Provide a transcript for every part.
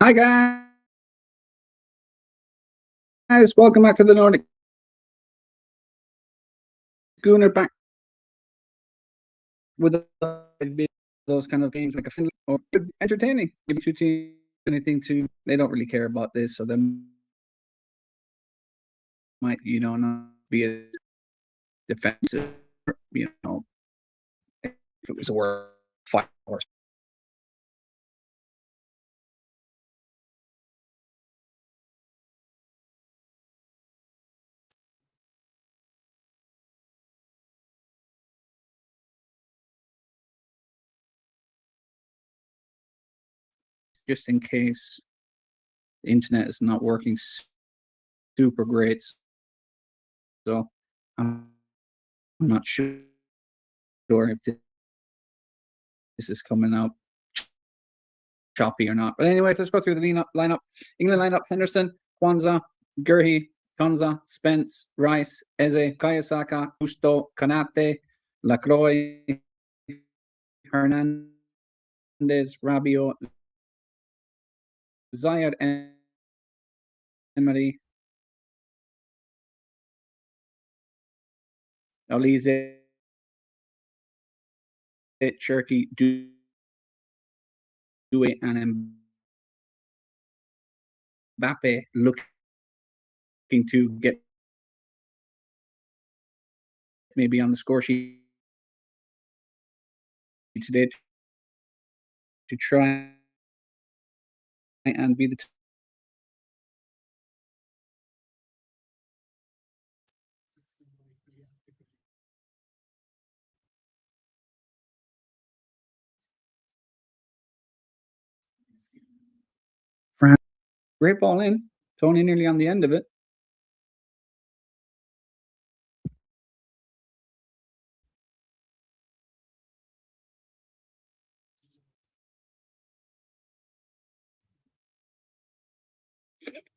Hi guys, welcome back to the Nordic Gooner, back with those kind of games like a Finland or entertaining. Give two teams anything to they don't really care about this, so they might, not be as defensive, if it was a word fight or just in case the internet is not working super great. So I'm not sure if this is coming out choppy or not. But anyways, let's go through the lineup. England lineup: Henderson, Kwanzaa, Gurhi, Konza, Spence, Rice, Eze, Kayasaka, Gusto, Kanate, Lacroix, Hernandez, Rabiot, Zayed, Emery, Alize, Cherky, Due, and Mbappe looking to get maybe on the score sheet today to try and be the France. Great ball in. Tony nearly on the end of it.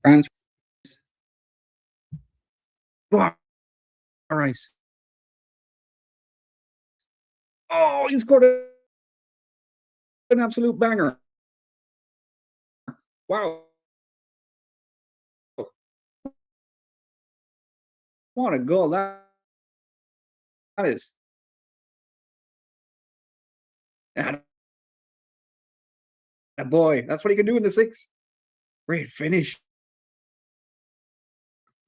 France. Rice. Oh, he scored an absolute banger. Wow. What a goal that is. Boy, that's what he can do in the six. Great finish.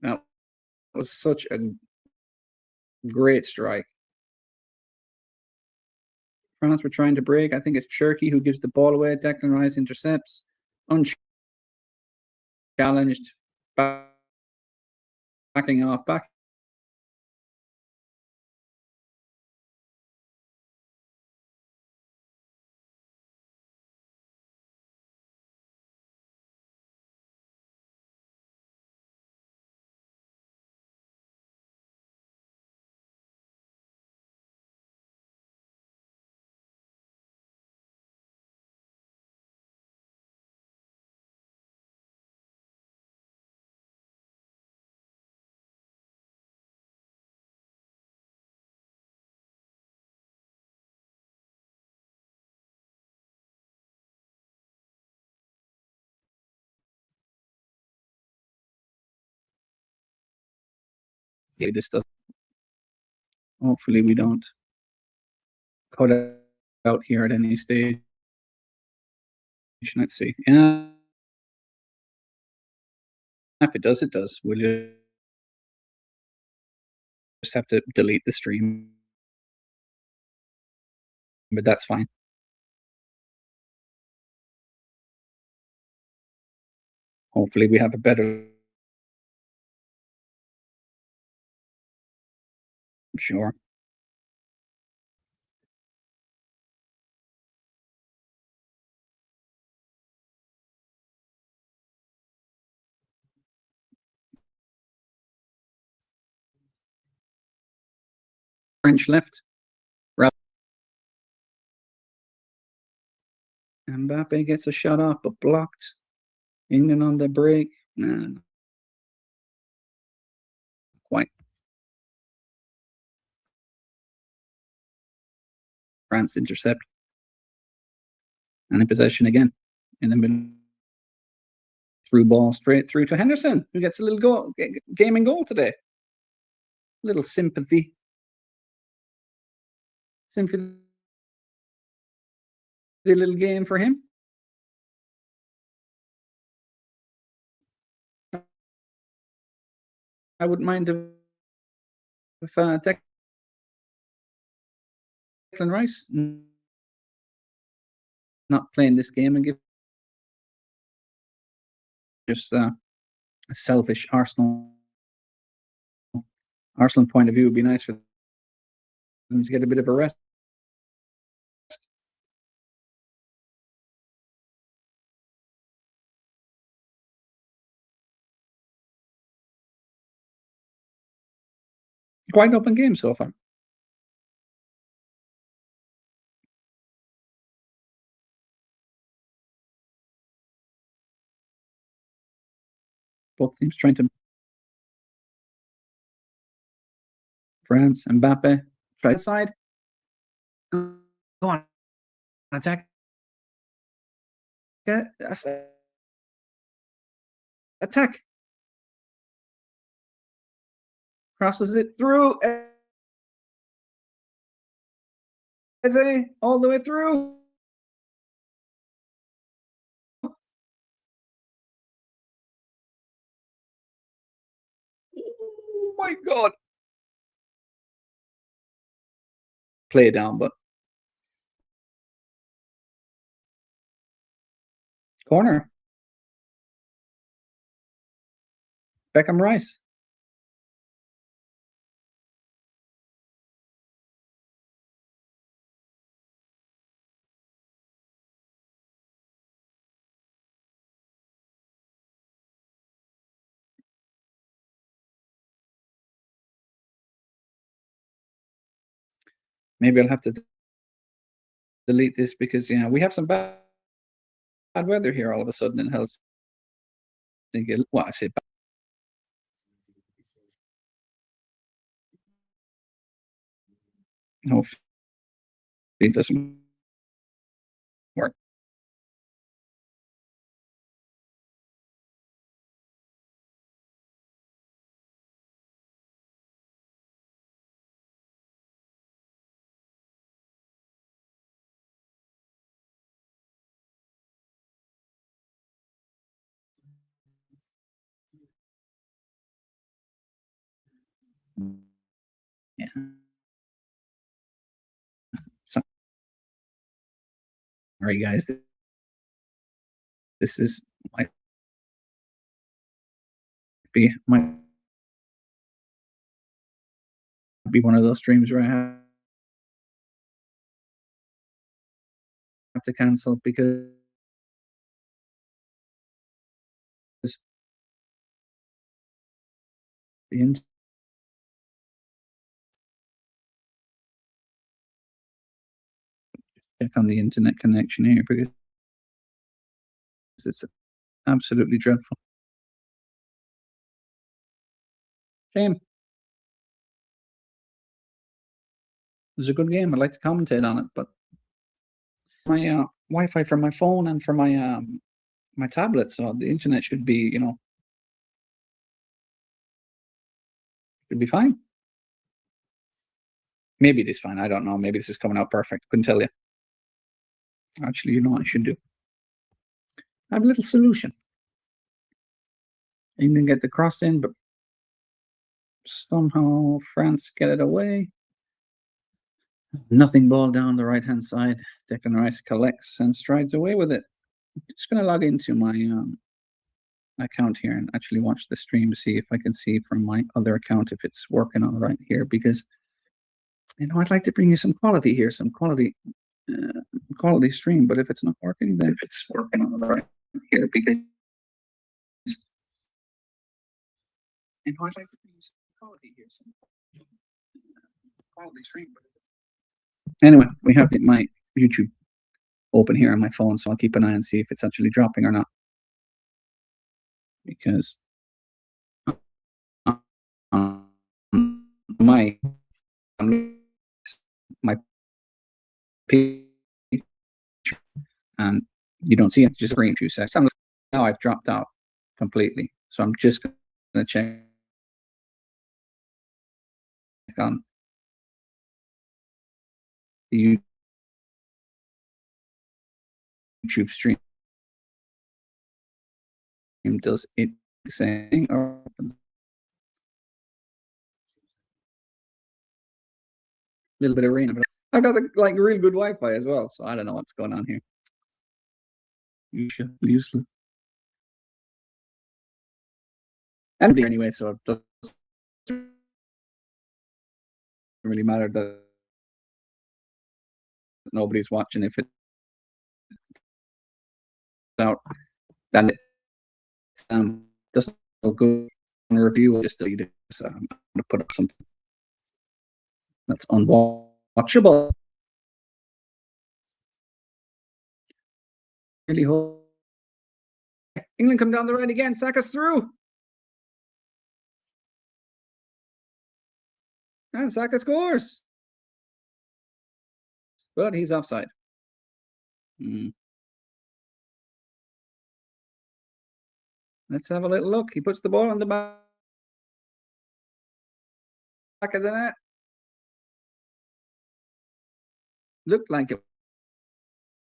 That was such a great strike. France were trying to break. I think it's Cherky who gives the ball away. Declan Rice intercepts. Unchallenged. Backing off. Back. This stuff. Hopefully we don't cut it out here at any stage. Let's see. Yeah. If it does, it does. We'll just have to delete the stream. But that's fine. Hopefully we have a better. Sure. French left. Mbappe gets a shot off, but blocked. England on the break. Nah, quite. France intercept. And in possession again. In the middle Through ball straight through to Henderson, who gets a little goal, game and goal today. Little sympathy. The little game for him. I wouldn't mind if Declan Rice not playing this game and give just a selfish Arsenal point of view. Would be nice for them to get a bit of a rest. Quite an open game so far. Both teams trying to. France, Mbappe, try inside. Go on, attack. Attack. Crosses it through. Eze all the way through. Oh my God. Play it down, but corner. Beckham Rice. Maybe I'll have to delete this because we have some bad weather here all of a sudden in Helsinki. Well, I say bad. Hopefully it doesn't work. Yeah. Sorry, guys. This is might be one of those streams where I have to cancel because the check on the internet connection here because it's absolutely dreadful. Shame. It was a good game. I'd like to commentate on it, but my Wi-Fi for my phone and for my my tablet, so the internet should be should be fine. Maybe it is fine. I don't know. Maybe this is coming out perfect. Couldn't tell you. Actually, you know what I should do? I have a little solution. You can get the cross in, but somehow France get it away. Nothing ball down the right-hand side. Declan Rice collects and strides away with it. I'm just going to log into my account here and actually watch the stream to see if I can see from my other account if it's working all right here, because I'd like to bring you some quality here, some quality stream. But if it's not working, then if it's working all right here, because I'd like to bring you some quality here, some quality stream. Anyway, we have my YouTube open here on my phone, so I'll keep an eye and see if it's actually dropping or not. Because my picture and you don't see it, just green 2 seconds. Now I've dropped out. completely. So I'm just going to check on the YouTube stream. Does it the same thing or a little bit of rain? I've got the, like real good Wi-Fi as well, so I don't know what's going on here. Useless. And anyway, so it doesn't really matter that nobody's watching if it's out. Then it doesn't look good on a review. I'll just delete it. So I'm going to put up something that's unwatchable. Really hope England come down the right again. Saka's through. And Saka scores. But he's offside. Let's have a little look. He puts the ball on the back of the net. Looked like it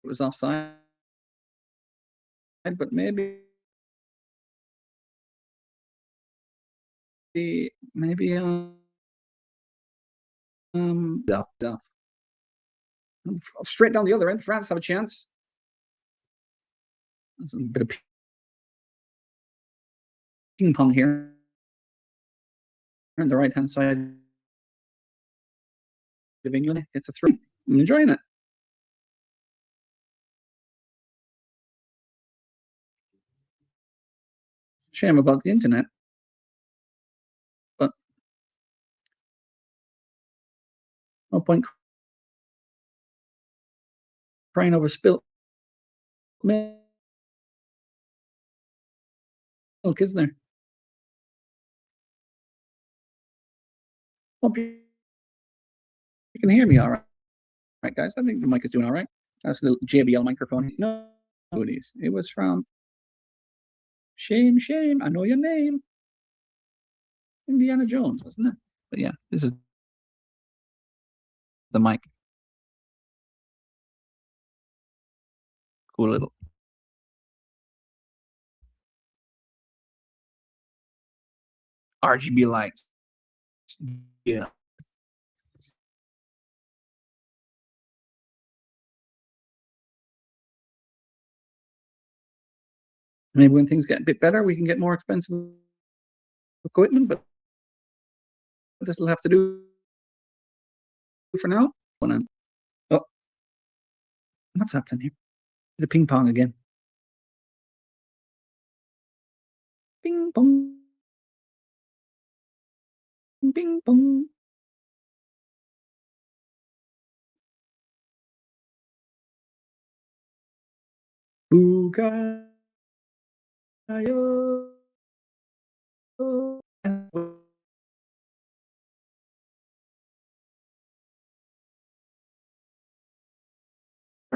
was offside, but maybe straight down the other end. France have a chance. There's a bit of ping pong here on the right hand side of England. It's a 3. I'm enjoying it. Shame about the internet, but no point crying over spilt milk, is there? Hope you can hear me all right, guys. I think the mic is doing all right. That's a little JBL microphone. No, it is. It was from Shame. I know your name. Indiana Jones, wasn't it? But yeah, this is the mic. Cool little RGB lights. Yeah. Maybe when things get a bit better, we can get more expensive equipment, but this will have to do for now. Oh, what's happening here? The ping pong again. Ping pong. Ping pong. Bukayo.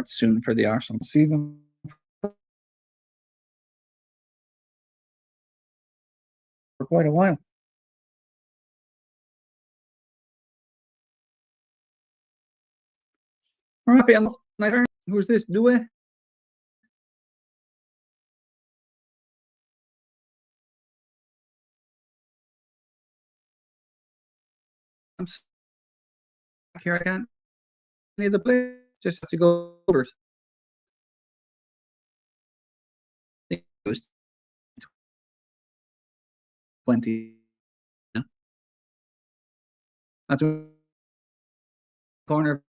Soon for the Arsenal. See them for quite a while. All right, who's this? Due? I'm here. I can't need the play. Just have to go over. It was 20. That's a corner.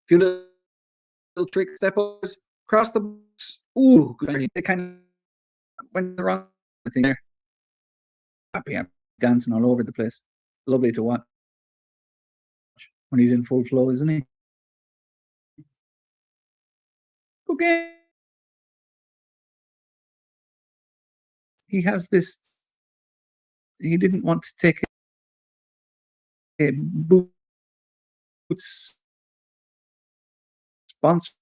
Few little trick steppers across the box. Ooh, good. They kind of went the wrong thing there. Happy, dancing all over the place. Lovely to watch when he's in full flow, isn't he? Okay. He has this. He didn't want to take a boots sponsor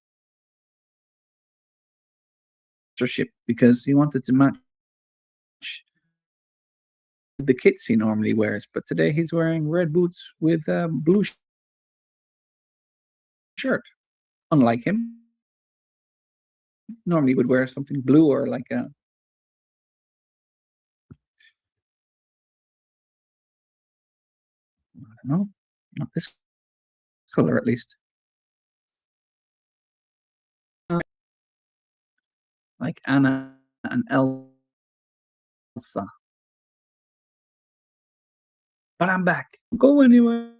sponsorship because he wanted to match the kits he normally wears. But today he's wearing red boots with a blue shirt. Unlike him, normally would wear something blue or like a I don't know, not this color at least. Like Anna and Elsa. But I'm back. Go anywhere.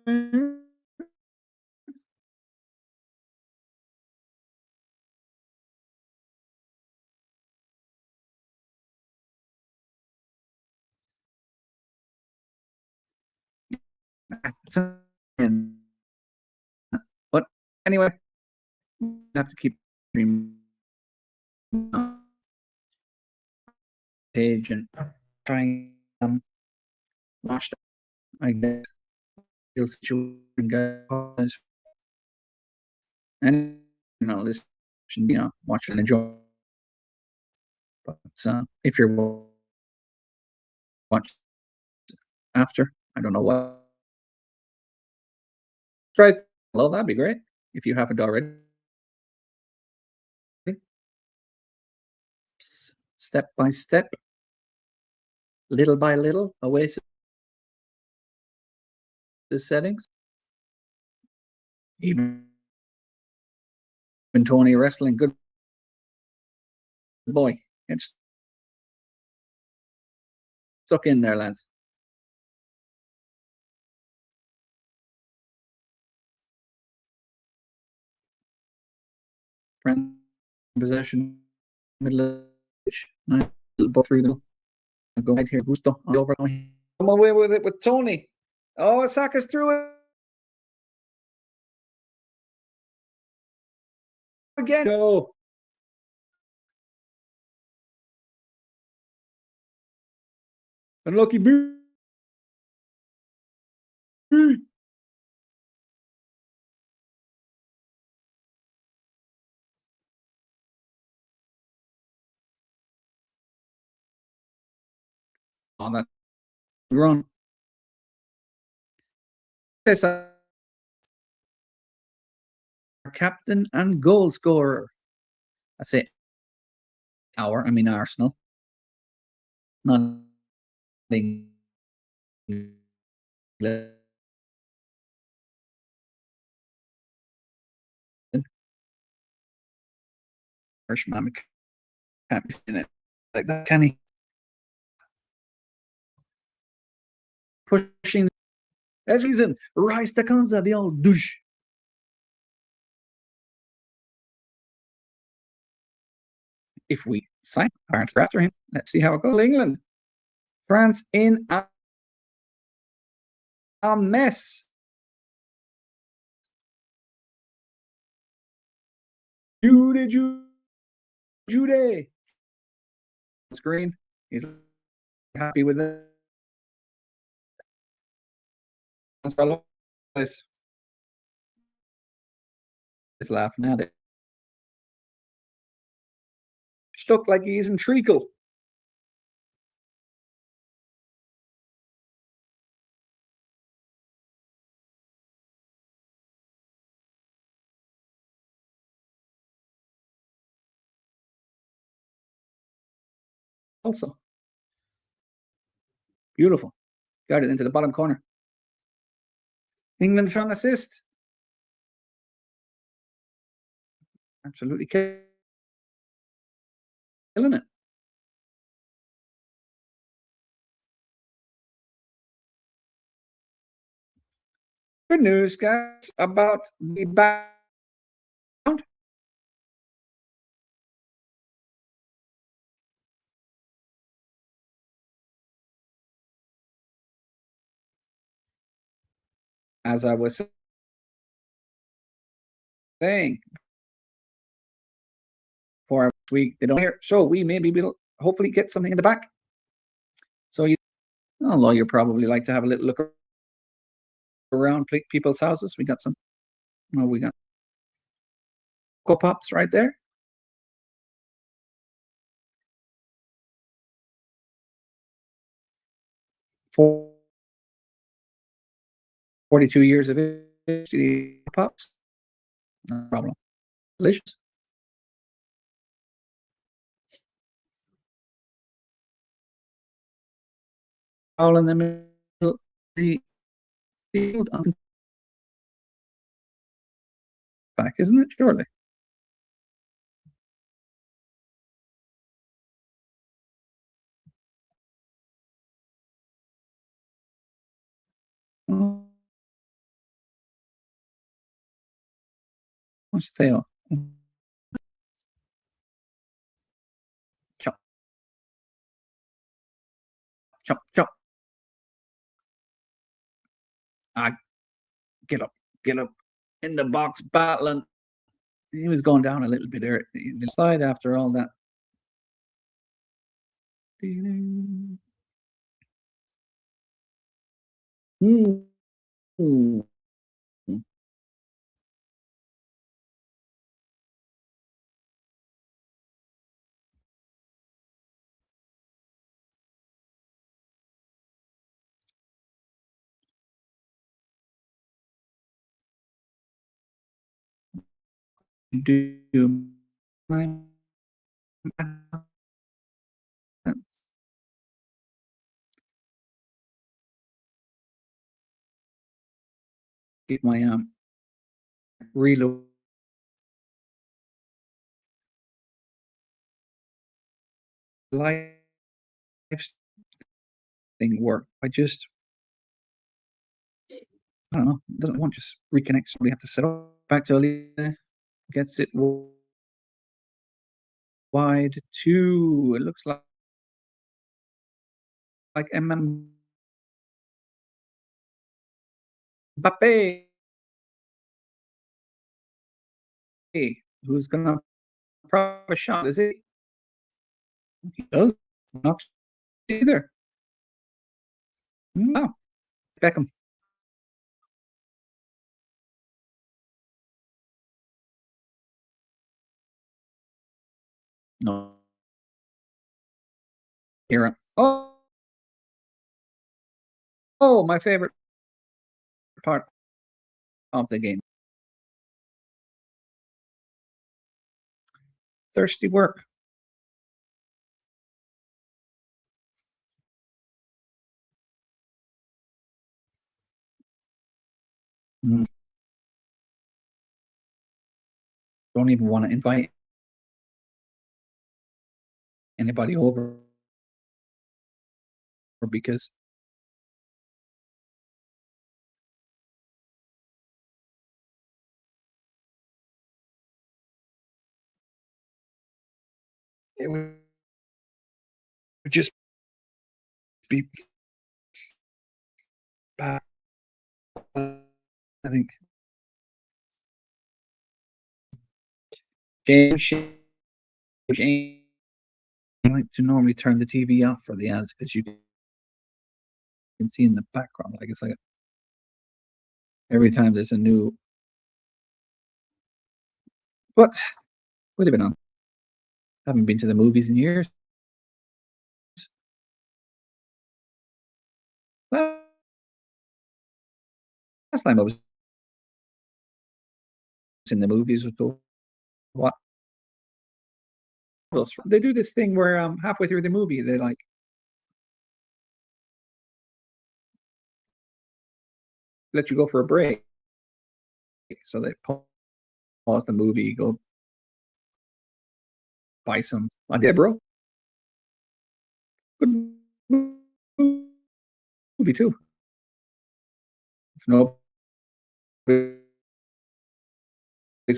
But anyway, have to keep dreaming page and trying watch I guess situation guys and this watch and enjoy. But if you're watch after, I don't know what. Right. Well, that'd be great if you haven't already. Step by step, little by little, Oasis settings. Even Tony wrestling, good boy. It's stuck in there, lads. Friend possession, middle nice little ball through them. Go right here, Gusto. Over. Come away with it with Tony. Oh, Saka's through it again. Go. Unlucky boo. On that run. Yes, our captain and goal scorer. I say I mean Arsenal. Not Irishman can't be saying it like that, can he? Pushing. As reason, Rice Takanza, the old douche. If we sign France after him, let's see how it goes. England, France in a mess. Jude. Screen. He's happy with it. He's laughing at it. Stuck like he is in treacle. Also, beautiful. Got it into the bottom corner. England found assist. Absolutely killing it. Good news, guys, about the back. As I was saying, for a week, they don't hear. So we maybe will hopefully get something in the back. So although you probably like to have a little look around people's houses, we got some. Oh, we got Coco Pops right there. 42 years of age. Pups, no problem. Delicious. All in the middle of the field on back, isn't it? Surely. Oh, what's the tail? Chop, chop, chop. Ah, get up, get up. In the box battling. He was going down a little bit there. The slide after all that. Ooh. Do you mind? Get my reload live thing work. I don't know, it doesn't want to just reconnect. So we have to set up back to Alita, gets it wide two. It looks like Mbappe, who's gonna prop a shot. Is it? He does not either. No, Beckham. No, here. Oh, my favorite part of the game. Thirsty work. Mm. Don't even want to invite anybody over because it would just be bad. I think James I like to normally turn the TV off for the ads because you can see in the background. Like it's like every time there's a new. But what have been on? Haven't been to the movies in years. Last time I was in the movies was the what? They do this thing where halfway through the movie they like let you go for a break, so they pause the movie, go buy some. I did, bro. Good movie too. If nobody's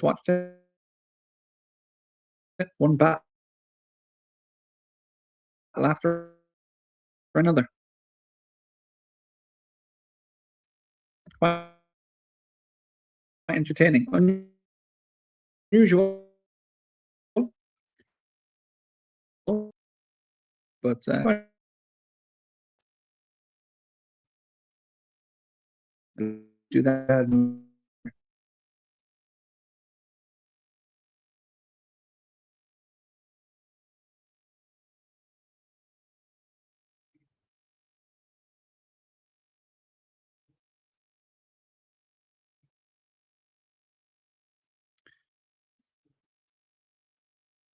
watched it, one battle after another. Quite entertaining, unusual, but do that.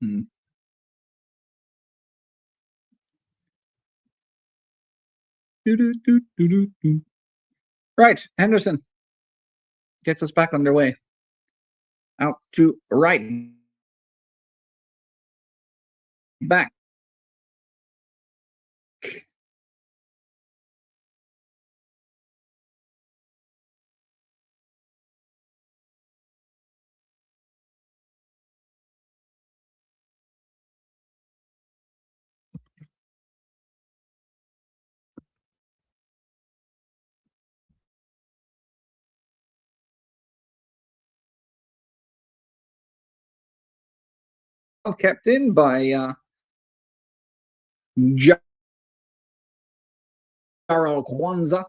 Hmm. Right, Henderson gets us back underway. Out to right. Back. Kept in by Jarl Kwanzaa.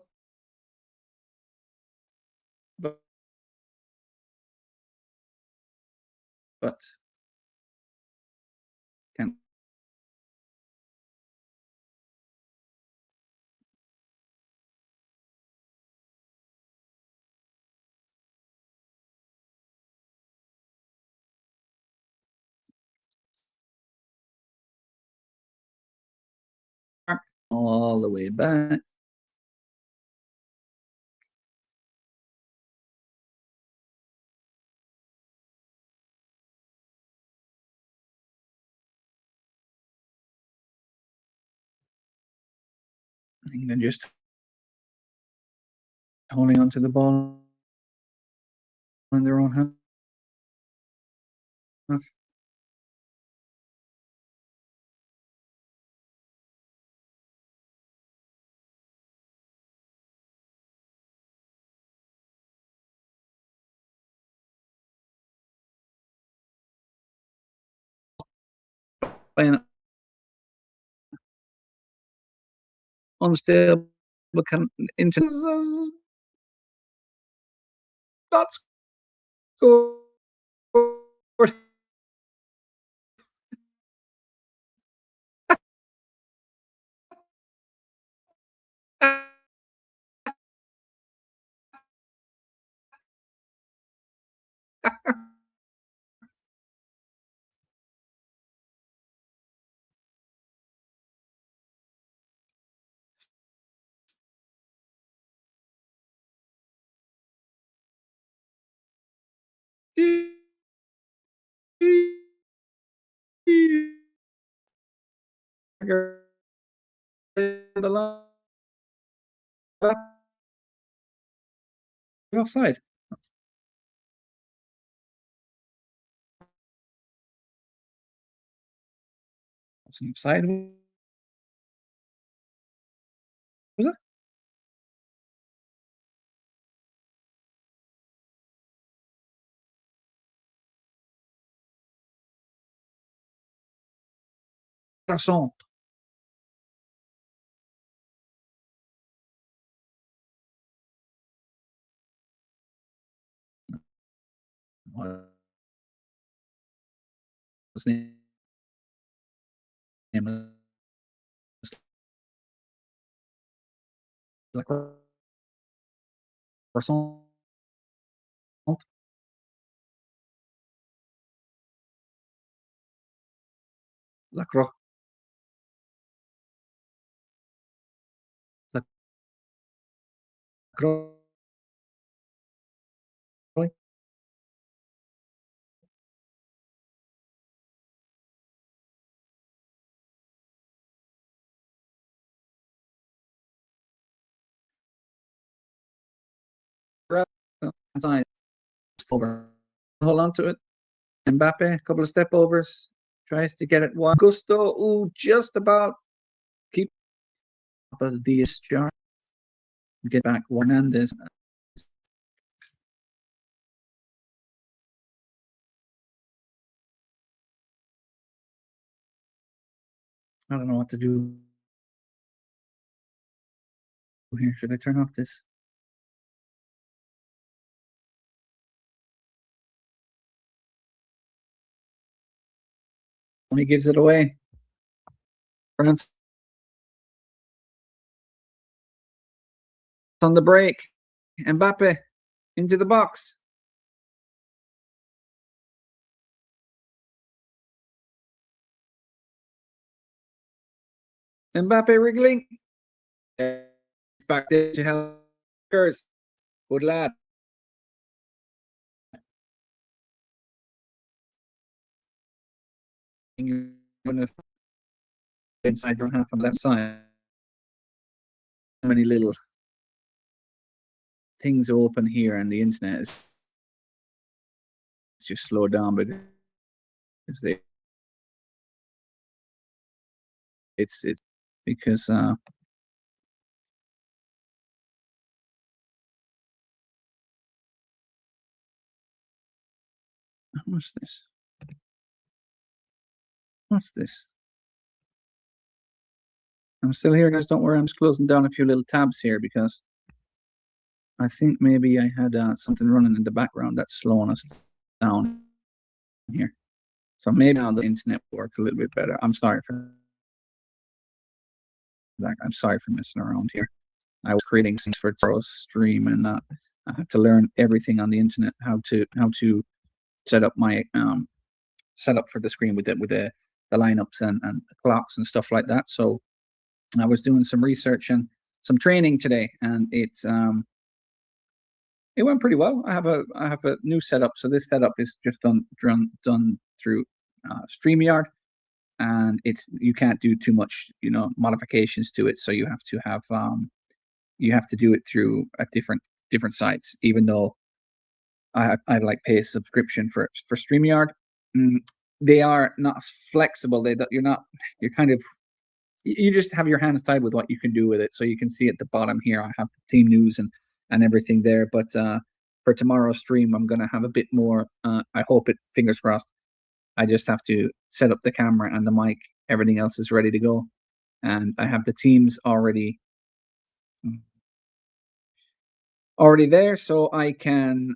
But can all the way back. England just holding onto the ball in their own half. Playing unstable into not score. The line offside. It's an offside. Was it? Garçon. His name is like Garçon. La Cro. La Cro. Inside. Over. Hold on to it. Mbappe, a couple of step overs. Tries to get it one. Gusto, ooh, just about keep up of the jar. Get back Hernandez. I don't know what to do here. Should I turn off this? When he gives it away. France on the break. Mbappe into the box. Mbappe wriggling. Back there to help. Good lad. Inside your half on left side. Many little things open here, and the internet is just slowed down because it's because what's this? What's this? I'm still here, guys. Don't worry. I'm just closing down a few little tabs here because I think maybe I had something running in the background that's slowing us down here. So maybe now the internet will work a little bit better. I'm sorry for that. I'm sorry for messing around here. I was creating things for tomorrow's stream, and I had to learn everything on the internet how to set up my setup for the screen with the lineups and clocks and stuff like that. So I was doing some research and some training today, and it went pretty well. I have a new setup. So this setup is just done through StreamYard, and you can't do too much modifications to it. So you have to do it through a different sites. Even though I like pay a subscription for StreamYard, they are not flexible. You're kind of, you just have your hands tied with what you can do with it. So you can see at the bottom here, I have the team news and everything there. But for tomorrow's stream, I'm going to have a bit more. I hope it, fingers crossed. I just have to set up the camera and the mic. Everything else is ready to go. And I have the teams already there. So I can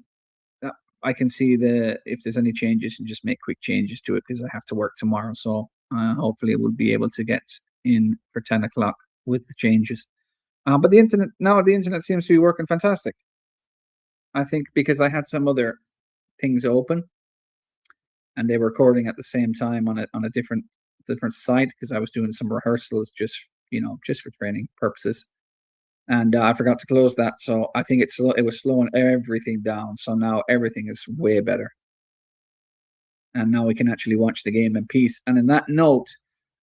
see if there's any changes and just make quick changes to it because I have to work tomorrow. So hopefully we'll be able to get in for 10 o'clock with the changes. But the internet seems to be working fantastic. I think because I had some other things open and they were recording at the same time on a different site because I was doing some rehearsals just for training purposes. And I forgot to close that, so I think it was slowing everything down. So now everything is way better, and now we can actually watch the game in peace. And in that note,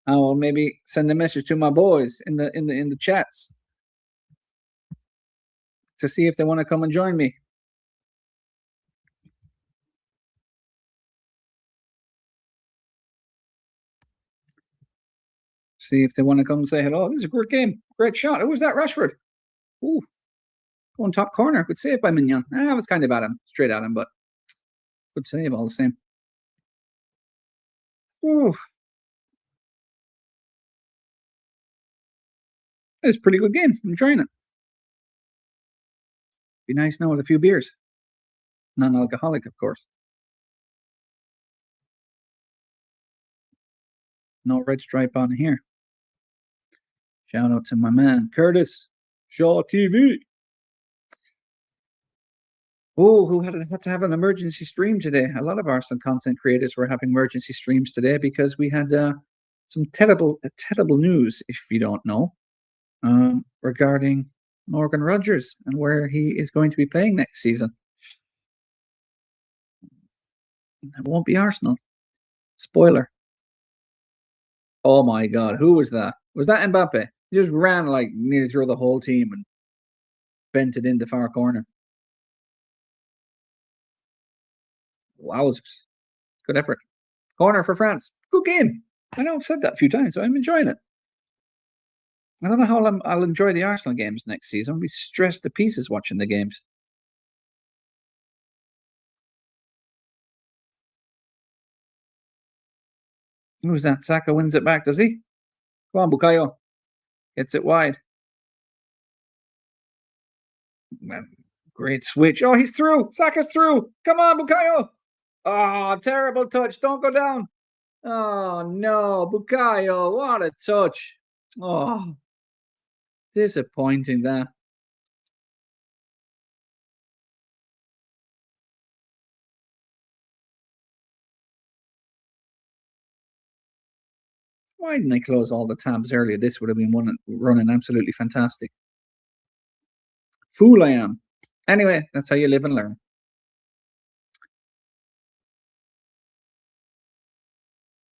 I will maybe send a message to my boys in the chats to see if they want to come and join me. See if they want to come and say hello. This is a great game, great shot. Who was that, Rashford? Ooh, on top corner. Good save by Mignon. I was kind of straight at him, but good save all the same. Ooh. It's a pretty good game. I'm enjoying it. Be nice now with a few beers. Non-alcoholic, of course. No red stripe on here. Shout out to my man, Curtis. Shaw TV. Oh, who had to have an emergency stream today. A lot of Arsenal content creators were having emergency streams today because we had some terrible news, if you don't know, regarding Morgan Rogers and where he is going to be playing next season. It won't be Arsenal. Spoiler. Oh my God, who was that? Was that Mbappe? He just ran like nearly through the whole team and bent it in the far corner. Wowzers. Good effort. Corner for France. Good game. I know I've said that a few times, so I'm enjoying it. I don't know how I'll enjoy the Arsenal games next season. I'll be stressed to pieces watching the games. Who's that? Saka wins it back, does he? Come on, Bukayo. Gets it wide. Great switch. Oh, he's through. Saka's through. Come on, Bukayo. Oh, terrible touch. Don't go down. Oh, no. Bukayo, what a touch. Oh, disappointing that. Why didn't I close all the tabs earlier? This would have been running absolutely fantastic. Fool I am. Anyway, that's how you live and learn.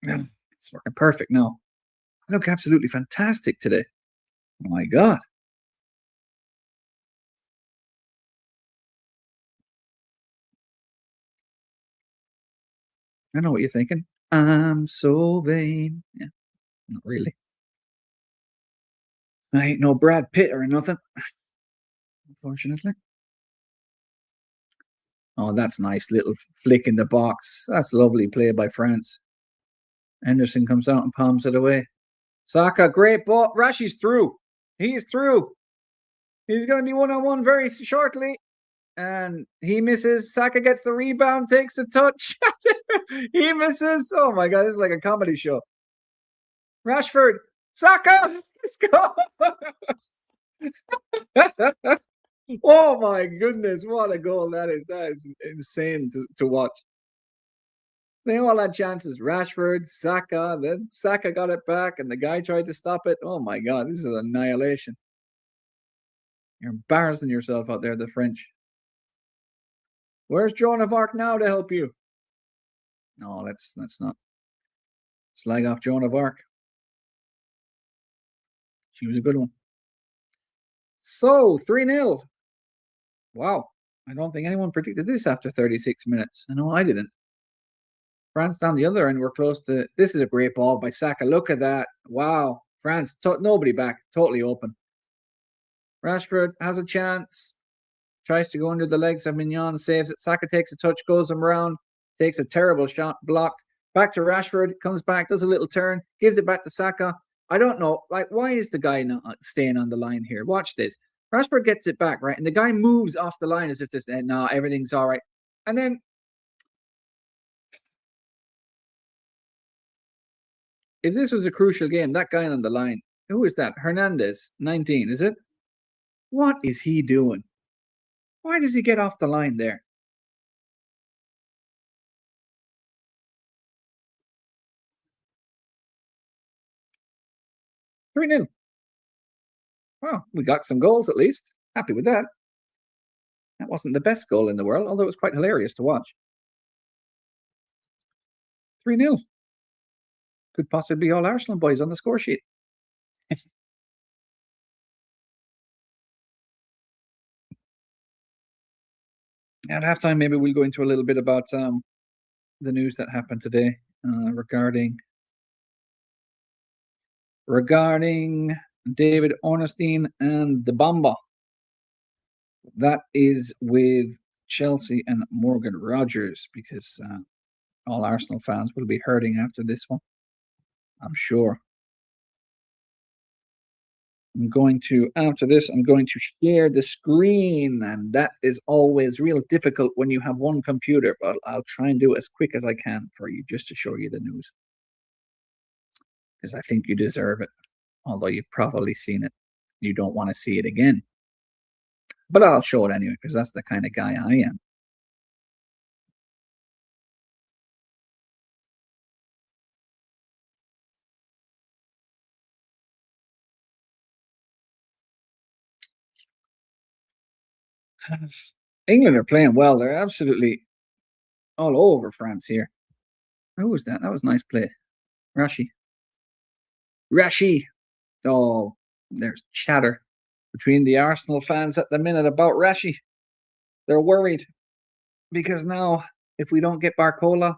It's working perfect now. I look absolutely fantastic today. Oh my God. I know what you're thinking. I'm so vain. Yeah, not really. I ain't no Brad Pitt or nothing, unfortunately. Oh, that's nice little flick in the box. That's lovely play by France. Henderson comes out and palms it away. Saka, great ball. Rashi's through. He's through. He's going to be one-on-one very shortly. And he misses. Saka gets the rebound, takes a touch. He misses. Oh my God, this is like a comedy show. Rashford, Saka, scores. Oh my goodness, what a goal that is. That is insane to watch. They all had chances. Rashford, Saka, then Saka got it back and the guy tried to stop it. Oh my God, this is annihilation. You're embarrassing yourself out there, the French. Where's Joan of Arc now to help you? No, let's not slag off Joan of Arc. She was a good one. So, 3-0. Wow. I don't think anyone predicted this after 36 minutes. I know I didn't. France down the other end, we're close to. This is a great ball by Saka. Look at that. Wow. France, nobody back. Totally open. Rashford has a chance. Tries to go under the legs of Mignon. Saves it. Saka takes a touch, goes him around. Takes a terrible shot. Blocked. Back to Rashford. Comes back. Does a little turn. Gives it back to Saka. I don't know. Like, why is the guy not staying on the line here? Watch this. Rashford gets it back, right? And the guy moves off the line as if this, no, everything's all right. And then if this was a crucial game, that guy on the line, who is that? Hernandez, 19, is it? What is he doing? Why does he get off the line there? Three 0. Well, we got some goals at least. Happy with that. That wasn't the best goal in the world, although it was quite hilarious to watch. 3-0. Could possibly be all Arsenal boys on the score sheet. At halftime, maybe we'll go into a little bit about the news that happened today regarding David Ornstein and the Bamba. That is with Chelsea and Morgan Rogers, because all Arsenal fans will be hurting after this one, I'm sure. After this, I'm going to share the screen, and that is always real difficult when you have one computer, but I'll try and do it as quick as I can for you, just to show you the news, because I think you deserve it, although you've probably seen it. You don't want to see it again. But I'll show it anyway, because that's the kind of guy I am. England are playing well. They're absolutely all over France here. Who was that? That was a nice play. Rashi. Oh, there's chatter between the Arsenal fans at the minute about Rashi. They're worried because now, if we don't get Barcola,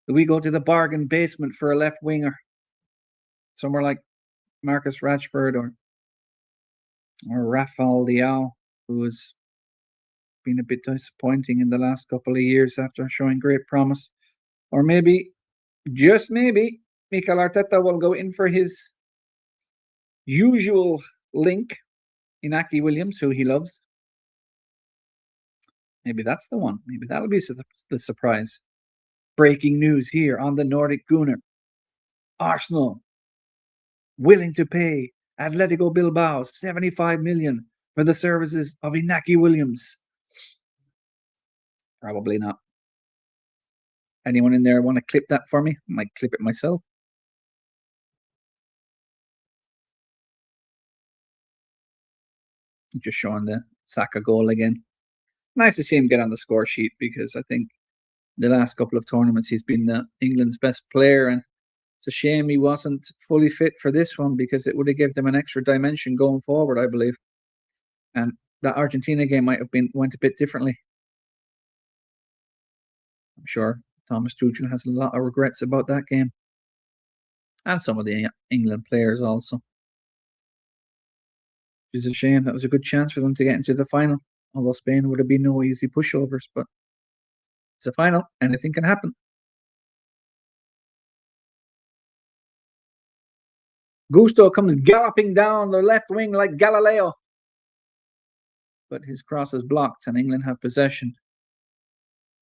we go to the bargain basement for a left winger. Somewhere like Marcus Rashford or Rafael Leao, who has been a bit disappointing in the last couple of years after showing great promise. Or maybe, just maybe, Mikel Arteta will go in for his usual link, Inaki Williams, who he loves. Maybe that's the one. Maybe that'll be the surprise. Breaking news here on the Nordic Gooner. Arsenal willing to pay Atletico Bilbao 75 million for the services of Inaki Williams. Probably not. Anyone in there want to clip that for me? I might clip it myself. just showing the Saka goal again. Nice to see him get on the score sheet because I think the last couple of tournaments he's been England's best player, and it's a shame he wasn't fully fit for this one because it would have given them an extra dimension going forward, I believe. And that Argentina game might have went a bit differently. I'm sure Thomas Tuchel has a lot of regrets about that game. And some of the England players also. It's a shame. That was a good chance for them to get into the final. Although Spain would have been no easy pushovers, but it's a final. Anything can happen. Gusto comes galloping down the left wing like Galileo. But his cross is blocked and England have possession.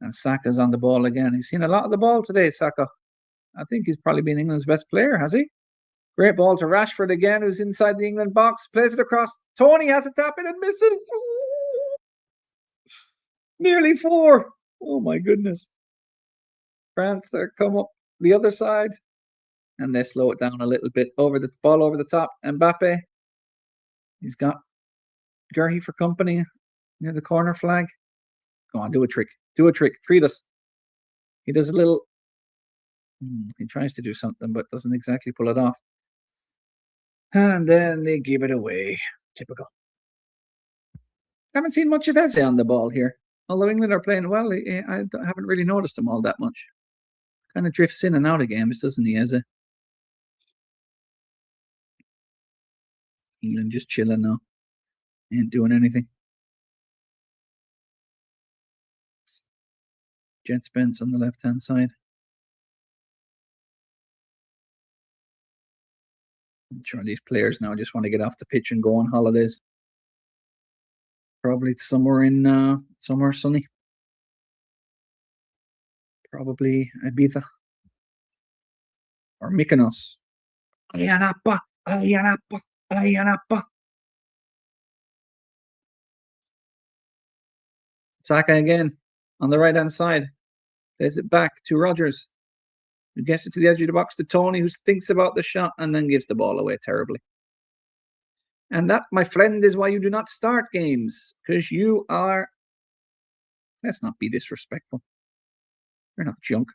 And Saka's on the ball again. He's seen a lot of the ball today, Saka. I think he's probably been England's best player, has he? Great ball to Rashford again, who's inside the England box. Plays it across. Tony has a tap in and misses. Ooh. Nearly 4. Oh, my goodness. France, they come up the other side. And they slow it down a little bit. Ball over the top. Mbappe. He's got Gurhi for company near the corner flag. Go on, do a trick. Do a trick. Treat us. He does a little... He tries to do something, but doesn't exactly pull it off. And then they give it away. Typical. Haven't seen much of Eze on the ball here. Although England are playing well, I haven't really noticed him all that much. Kind of drifts in and out of games, doesn't he, Eze? England just chilling now. Ain't doing anything. Jet Spence on the left-hand side. I'm sure these players now just want to get off the pitch and go on holidays. Probably somewhere in somewhere sunny. Probably Ibiza. Or Mykonos. Ayia Napa, Ayia Napa, Ayia Napa. Saka again on the right-hand side. Plays it back to Rodgers, who gets it to the edge of the box to Tony, who thinks about the shot and then gives the ball away terribly. And that, my friend, is why you do not start games, because you are... Let's not be disrespectful. You're not junk,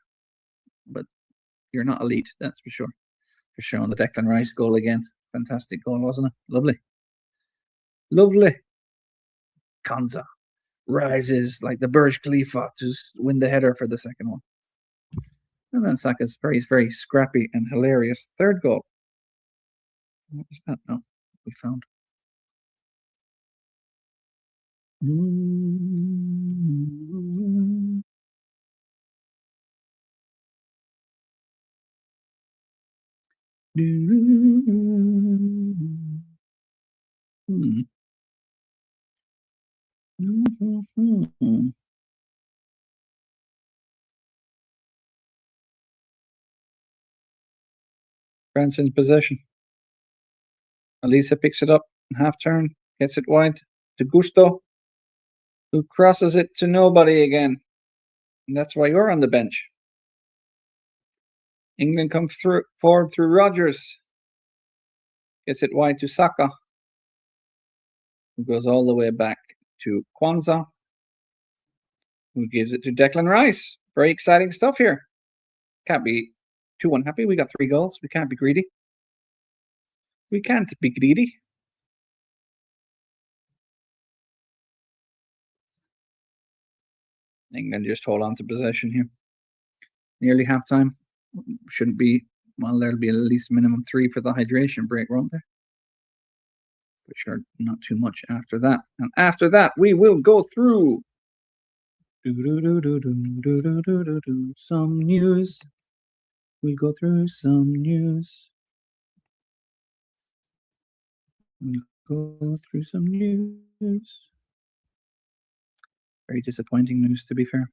but you're not elite, that's for sure. For showing the Declan Rice goal again. Fantastic goal, wasn't it? Lovely. Lovely. Konsa rises like the Burj Khalifa to win the header for the second one. And then Saka's very, very scrappy and hilarious third goal. What was that? No, we found. France in possession. Elisa picks it up in half turn, gets it wide to Gusto, who crosses it to nobody again. And that's why you're on the bench. England come forward through Rodgers. Gets it wide to Saka, who goes all the way back to Kwanzaa, who gives it to Declan Rice. Very exciting stuff here. Can't be too unhappy. We got 3 goals. We can't be greedy. We can't be greedy. England just hold on to possession here. Nearly halftime. Shouldn't be. Well, there'll be at least minimum 3 for the hydration break, won't there? But sure, not too much after that. And after that, we will go through some news. We'll go through some news. We'll go through some news. Very disappointing news, to be fair.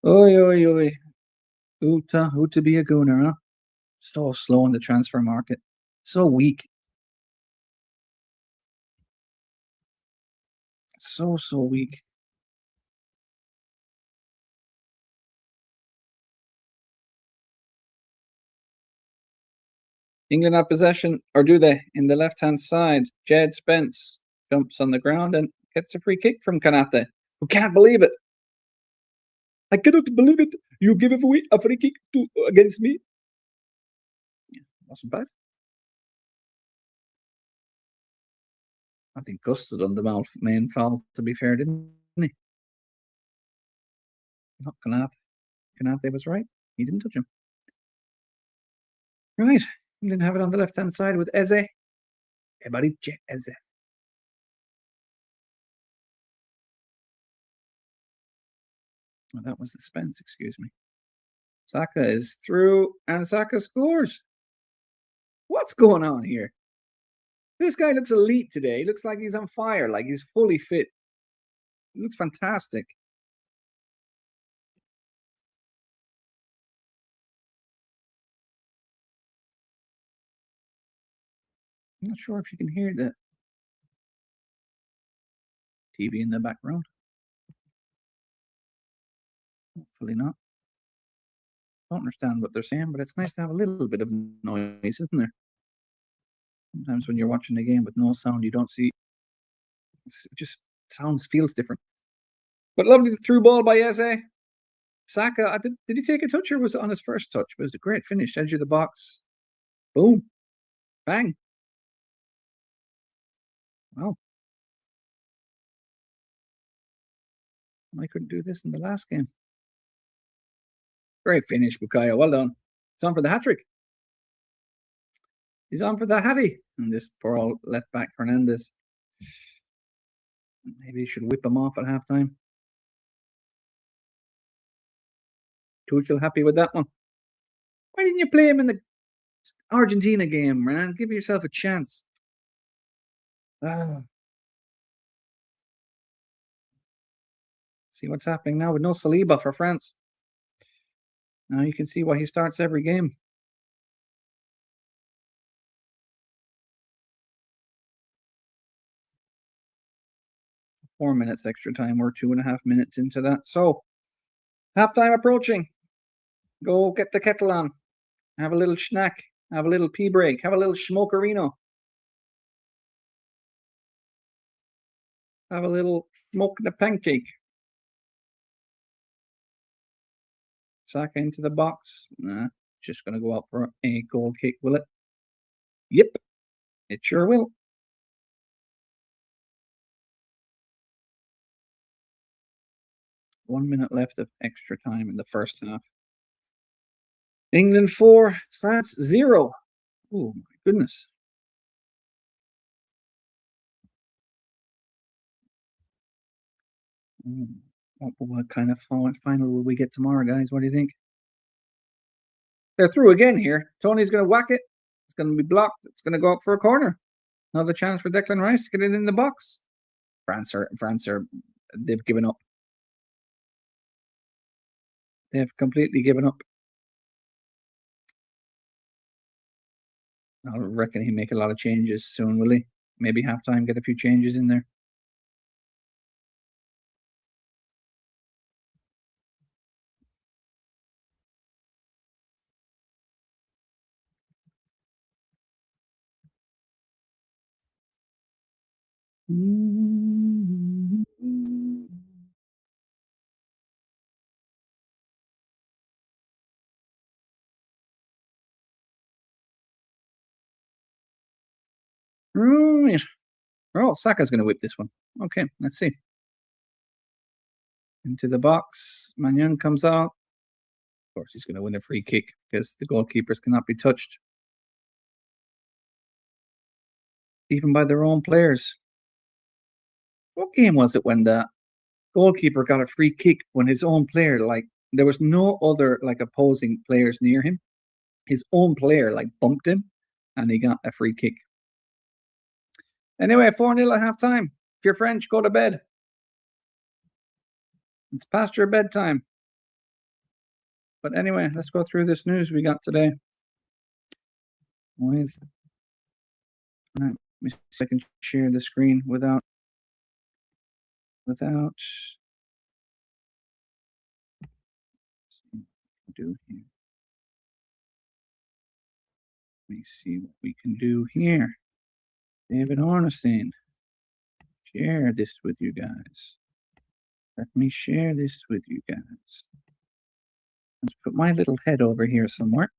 Oi, oi, oi. Who to be a gooner, huh? So slow in the transfer market. So weak. So weak. England have possession, or do they? In the left-hand side, Jed Spence jumps on the ground and gets a free kick from Kanate, who can't believe it. I cannot believe it. You give away a free kick against me. Yeah, wasn't bad. I think Gus stood on the main foul, to be fair, didn't he? Not Kanate. Kanate was right. He didn't touch him. Right. England have it on the left-hand side with Eze. Ebariche Eze. Oh, that was Spence, excuse me. Saka is through, and Saka scores. What's going on here? This guy looks elite today. He looks like he's on fire, like he's fully fit. He looks fantastic. I'm not sure if you can hear the TV in the background. Hopefully not. Don't understand what they're saying, but it's nice to have a little bit of noise, isn't there? Sometimes when you're watching a game with no sound, you don't see. It just feels different. But lovely through ball by Eze. Saka, did he take a touch or was it on his first touch? It was a great finish, edge of the box. Boom. Bang. Wow. I couldn't do this in the last game. Great finish, Bukayo. Well done. He's on for the hat-trick. He's on for the hattie. And this poor old left-back Hernandez. Maybe he should whip him off at halftime. Tuchel happy with that one. Why didn't you play him in the Argentina game, man? Give yourself a chance. See what's happening now with no Saliba for France. Now you can see why he starts every game. Four minutes extra time. We're 2.5 minutes into that. So, halftime approaching. Go get the kettle on. Have a little snack. Have a little pee break. Have a little smokerino. Have a little smoke the pancake. Saka into the box. Nah, just going to go out for a goal kick, will it? Yep, it sure will. One minute left of extra time in the first half. England 4, France 0. Oh, my goodness. What kind of final will we get tomorrow, guys? What do you think? They're through again here. Tony's going to whack it. It's going to be blocked. It's going to go up for a corner. Another chance for Declan Rice to get it in the box. France are they've given up. They've completely given up. I reckon he'll make a lot of changes soon, will he? Maybe halftime, get a few changes in there. Right. Oh, Saka's going to whip this one. Okay, let's see. Into the box. Magnan comes out. Of course, he's going to win a free kick because the goalkeepers cannot be touched. Even by their own players. What game was it when the goalkeeper got a free kick when his own player, like, there was no other, like, opposing players near him? His own player, like, bumped him and he got a free kick. Anyway, 4-0 at halftime. If you're French, go to bed. It's past your bedtime. But anyway, let's go through this news we got today. Let me see if I can share the screen without do here. me see what we can do here. David Ornstein. Share this with you guys. Let me share this with you guys. Let's put my little head over here somewhere.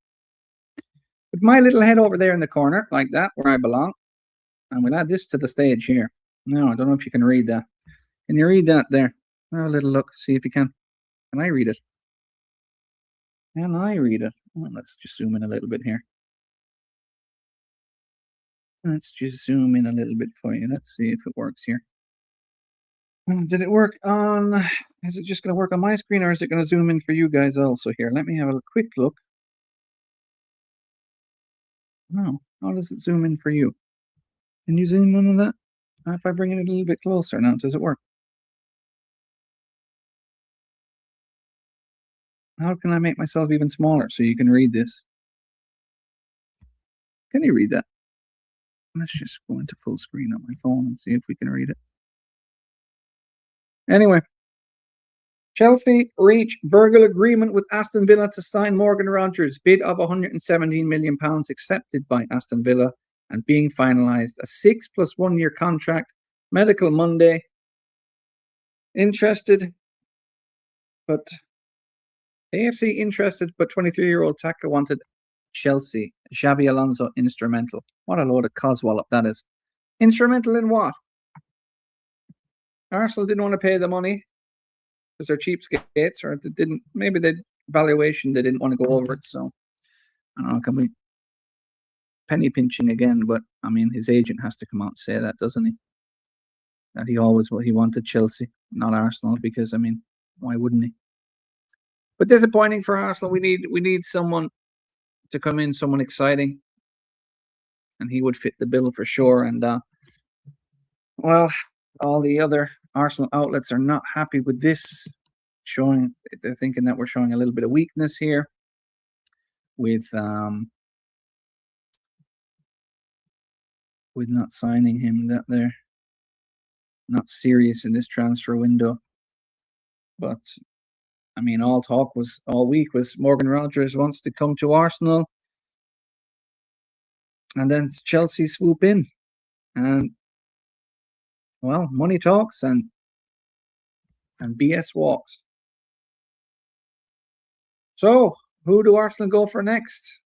Put my little head over there in the corner, like that, where I belong. And we'll add this to the stage here. Now, I don't know if you can read that. Can you read that there? Have a little look, see if you can. Can I read it? Can I read it? Well, let's just zoom in a little bit here. Let's just zoom in a little bit for you. Let's see if it works here. Did it work on... Is it just going to work on my screen, or is it going to zoom in for you guys also here? Let me have a quick look. No. How does it zoom in for you? Can you zoom in on that? If I bring it a little bit closer now, does it work? How can I make myself even smaller so you can read this? Can you read that? Let's just go into full screen on my phone and see if we can read it. Anyway, Chelsea reach verbal agreement with Aston Villa to sign Morgan Rogers. Bid of £117 million accepted by Aston Villa and being finalised. A 6 + 1 year contract. Medical Monday. Interested, but AFC interested, but 23-year-old Taka wanted Chelsea. Xabi Alonso instrumental. What a load of coswallop that is. Instrumental in what? Arsenal didn't want to pay the money because they're cheapskates, or they didn't. Maybe the valuation they didn't want to go over it. So I don't know. Can we penny pinching again? But I mean, his agent has to come out and say that, doesn't he? That he wanted Chelsea, not Arsenal, because I mean, why wouldn't he? But disappointing for Arsenal. We need someone to come in, someone exciting, and he would fit the bill for sure. And well, all the other Arsenal outlets are not happy with this. They're thinking that we're showing a little bit of weakness here with not signing him. That they're not serious in this transfer window. But I mean, all week was Morgan Rogers wants to come to Arsenal, and then Chelsea swoop in, and well, money talks and BS walks. So, who do Arsenal go for next?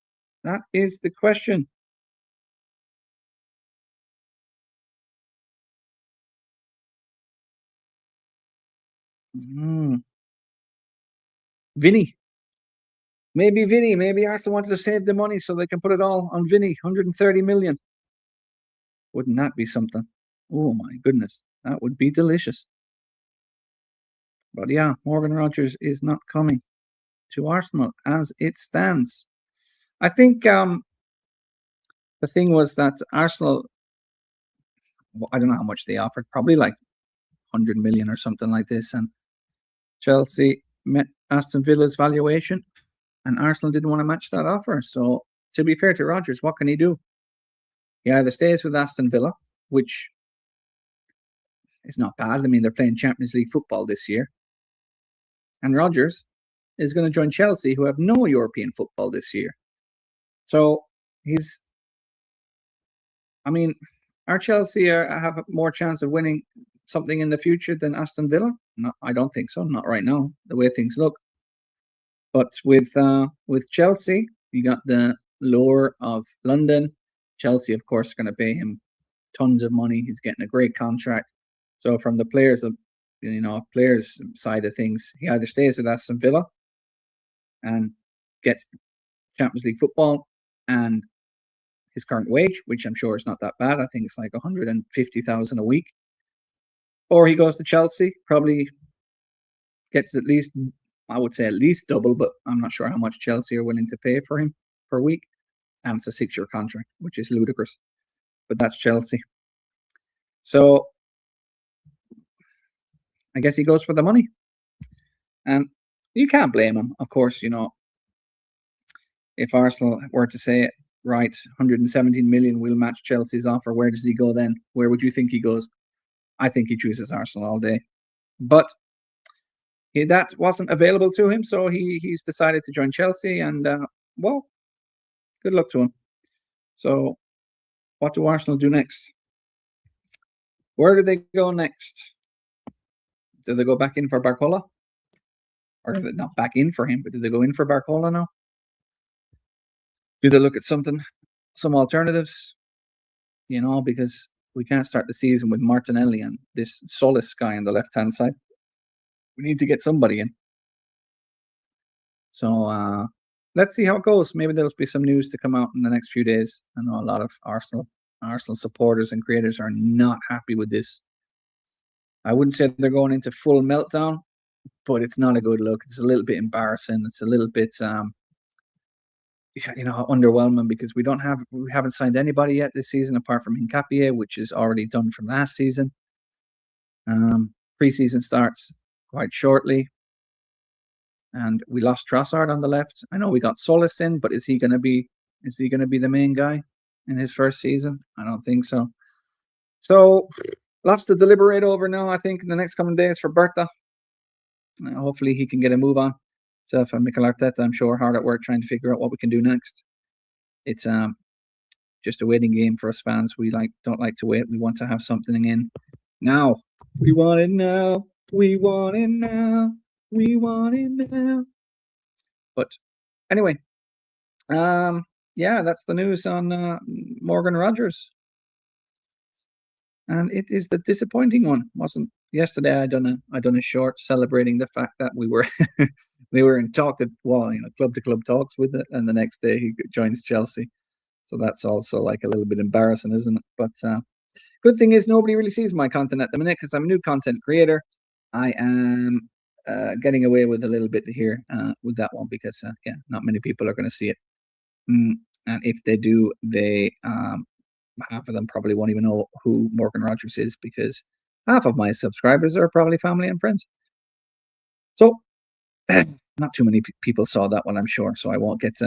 That is the question. Vinny. Maybe Arsenal wanted to save the money so they can put it all on Vinny. 130 million. Wouldn't that be something? Oh my goodness. That would be delicious. But yeah, Morgan Rogers is not coming to Arsenal as it stands. I think the thing was that Arsenal, I don't know how much they offered, probably like 100 million or something like this. And Chelsea met Aston Villa's valuation, and Arsenal didn't want to match that offer. So, to be fair to Rodgers, what can he do? He either stays with Aston Villa, which is not bad. I mean, they're playing Champions League football this year. And Rodgers is going to join Chelsea, who have no European football this year. So, are Chelsea have more chance of winning something in the future than Aston Villa? No, I don't think so. Not right now, the way things look. But with Chelsea, you got the lure of London. Chelsea, of course, are going to pay him tons of money. He's getting a great contract. So from the players side of things, he either stays with Aston Villa and gets Champions League football and his current wage, which I'm sure is not that bad. I think it's like 150,000 a week. Or he goes to Chelsea, probably gets at least double, but I'm not sure how much Chelsea are willing to pay for him per week. And it's a 6-year contract, which is ludicrous. But that's Chelsea. So I guess he goes for the money. And you can't blame him, of course. If Arsenal were to say, right, 117 million will match Chelsea's offer, where does he go then? Where would you think he goes? I think he chooses Arsenal all day. But that wasn't available to him, so he's decided to join Chelsea, and well, good luck to him. So what do Arsenal do next? Where do they go next? Do they go back in for Barcola? Or do they not back in for him, but do they go in for Barcola now? Do they look at some alternatives? You know, because we can't start the season with Martinelli and this Solis guy on the left-hand side. We need to get somebody in. So let's see how it goes. Maybe there'll be some news to come out in the next few days. I know a lot of Arsenal supporters and creators are not happy with this. I wouldn't say they're going into full meltdown, but it's not a good look. It's a little bit embarrassing. It's a little bit underwhelming because we haven't signed anybody yet this season apart from Hincapié, which is already done from last season. Preseason starts quite shortly, and we lost Trossard on the left. I know we got Solis in, but is he going to be the main guy in his first season? I don't think so. So lots to deliberate over now, I think, in the next coming days for Berta. Hopefully he can get a move on. Self and Mikel Arteta, I'm sure, hard at work trying to figure out what we can do next. It's just a waiting game for us fans. We don't like to wait. We want to have something in now. We want it now. We want it now. We want it now. But anyway, yeah, that's the news on Morgan Rogers. And it is the disappointing one. Wasn't yesterday? I done a short celebrating the fact that we were we were in club to club talks with it, and the next day he joins Chelsea. So that's also like a little bit embarrassing, isn't it? But good thing is nobody really sees my content at the minute because I'm a new content creator. I am getting away with a little bit here with that one because not many people are going to see it, and if they do, they half of them probably won't even know who Morgan Rogers is because half of my subscribers are probably family and friends. So not too many people saw that one, I'm sure. So I won't get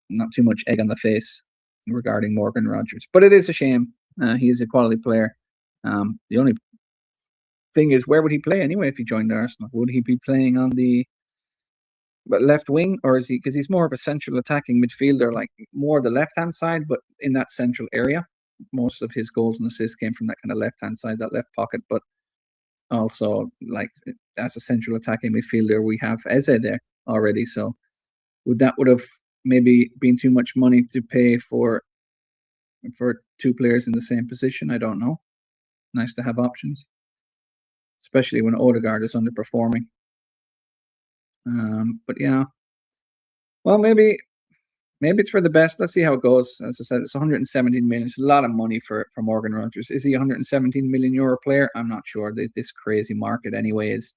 not too much egg on the face regarding Morgan Rogers. But it is a shame. He is a quality player. The only thing is, where would he play anyway if he joined Arsenal? Would he be playing on the left wing, or is he, because he's more of a central attacking midfielder, like more the left-hand side, but in that central area? Most of his goals and assists came from that kind of left-hand side, that left pocket. But also, like, as a central attacking midfielder, we have Eze there already. So would have maybe been too much money to pay for two players in the same position? I don't know. Nice to have options, especially when Odegaard is underperforming. But yeah, well, maybe it's for the best. Let's see how it goes. As I said, it's 117 million. It's a lot of money for Morgan Rogers. Is he a 117 million euro player? I'm not sure. This crazy market anyway is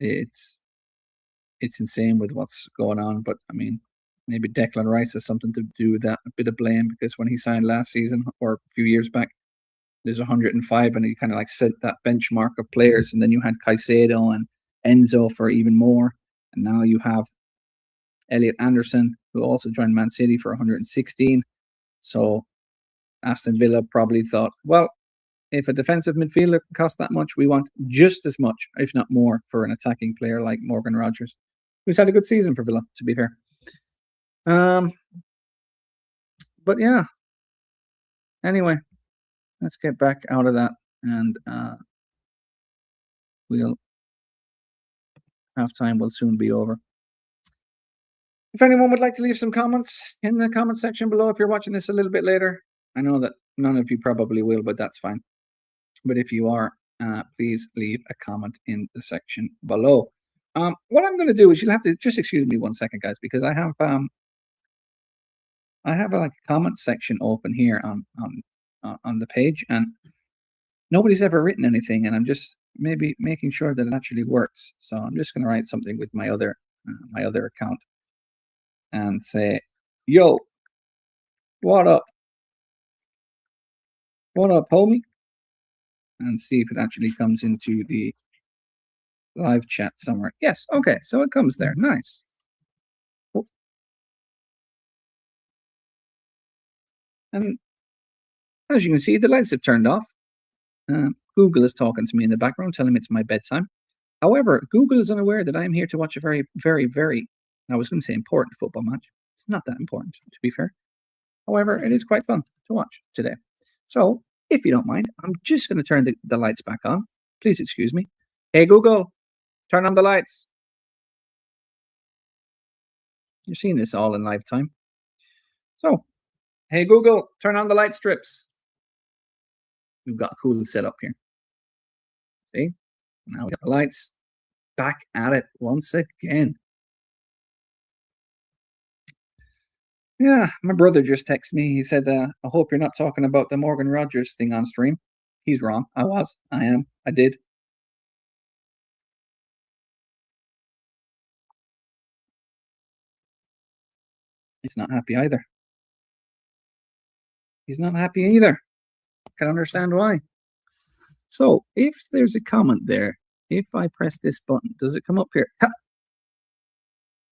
it's insane with what's going on. But I mean, maybe Declan Rice has something to do with that, a bit of blame, because when he signed last season or a few years back, there's 105, and he kind of like set that benchmark of players. And then you had Caicedo and Enzo for even more, and now you have Elliot Anderson, who also joined Man City for 116. So Aston Villa probably thought, well, if a defensive midfielder can cost that much, we want just as much, if not more, for an attacking player like Morgan Rogers, who's had a good season for Villa, to be fair. But yeah. Anyway, let's get back out of that, and halftime will soon be over. If anyone would like to leave some comments in the comment section below, if you're watching this a little bit later, I know that none of you probably will, but that's fine. But if you are, please leave a comment in the section below. What I'm going to do is, you'll have to just excuse me 1 second, guys, because I have a comment section open here on the page, and nobody's ever written anything, and I'm just maybe making sure that it actually works. So I'm just going to write something with my other account and say, yo, what up? What up, homie? And see if it actually comes into the live chat somewhere. Yes, okay, so it comes there. Nice. Cool. And as you can see, the lights have turned off. Google is talking to me in the background, telling me it's my bedtime. However, Google is unaware that I'm here to watch a very, very, very, I was going to say important football match. It's not that important, to be fair. However, it is quite fun to watch today. So, if you don't mind, I'm just going to turn the lights back on. Please excuse me. Hey, Google, turn on the lights. You're seeing this all in live time. So, hey, Google, turn on the light strips. We've got a cool setup here. See? Now we got the lights back at it once again. Yeah, my brother just texted me. He said, I hope you're not talking about the Morgan Rogers thing on stream. He's wrong. I was. I am. I did. He's not happy either. He's not happy either. Can understand why. So, if there's a comment there, if I press this button, does it come up here? Ha!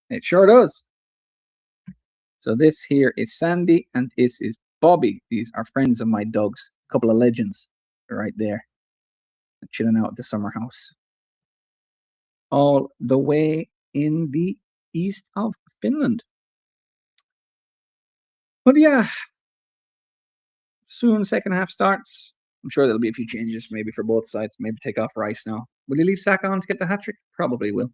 It sure does. So this here is Sandy and this is Bobby. These are friends of my dogs. A couple of legends right there. Chilling out at the summer house. All the way in the east of Finland. But yeah, soon second half starts. I'm sure there'll be a few changes maybe for both sides. Maybe take off Rice now. Will he leave Saka on to get the hat trick? Probably will.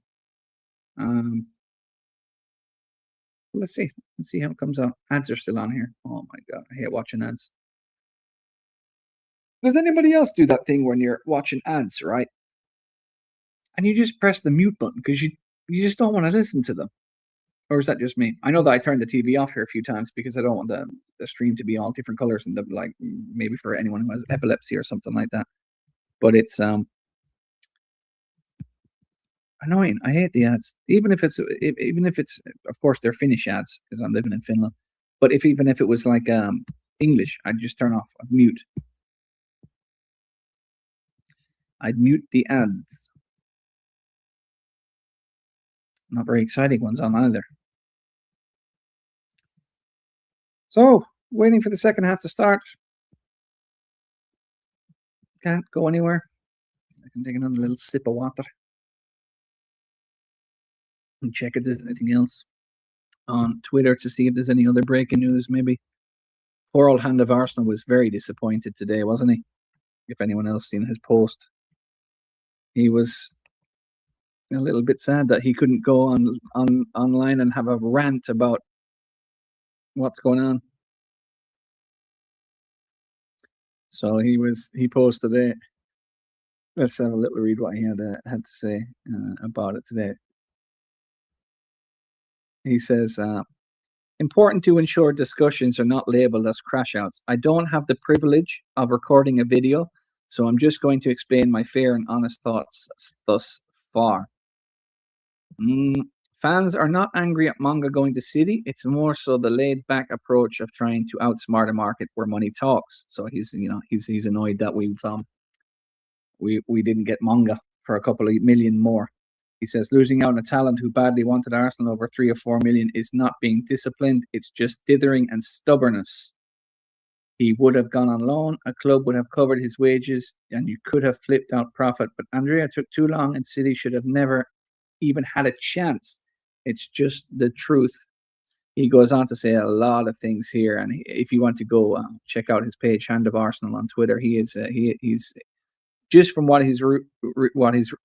Let's see. Let's see how it comes out. Ads are still on here. Oh my god, I hate watching ads. Does anybody else do that thing when you're watching ads, right? And you just press the mute button because you just don't want to listen to them. Or is that just me? I know that I turned the TV off here a few times because I don't want the stream to be all different colors and like maybe for anyone who has epilepsy or something like that. But it's annoying. I hate the ads. Even if it's of course they're Finnish ads because I'm living in Finland. But even if it was like English, I'd just turn off, I'd mute. I'd mute the ads. Not very exciting ones on either. So, waiting for the second half to start. Can't go anywhere. I can take another little sip of water. And check if there's anything else on Twitter to see if there's any other breaking news, maybe. Poor old Hand of Arsenal was very disappointed today, wasn't he? If anyone else seen his post. He was a little bit sad that he couldn't go online and have a rant about what's going on. So he posted it. Let's have a little read what he had to say about it today. He says, important to ensure discussions are not labeled as crash outs. I don't have the privilege of recording a video, so I'm just going to explain my fair and honest thoughts thus far. Fans are not angry at Monga going to City. It's more so the laid-back approach of trying to outsmart a market where money talks. So he's annoyed that we didn't get Monga for a couple of million more. He says losing out on a talent who badly wanted Arsenal over 3 or 4 million is not being disciplined. It's just dithering and stubbornness. He would have gone on loan. A club would have covered his wages, and you could have flipped out profit. But Andrea took too long, and City should have never even had a chance. It's just the truth. He goes on to say a lot of things here, and if you want to go check out his page, Hand of Arsenal on Twitter, he's just from what he's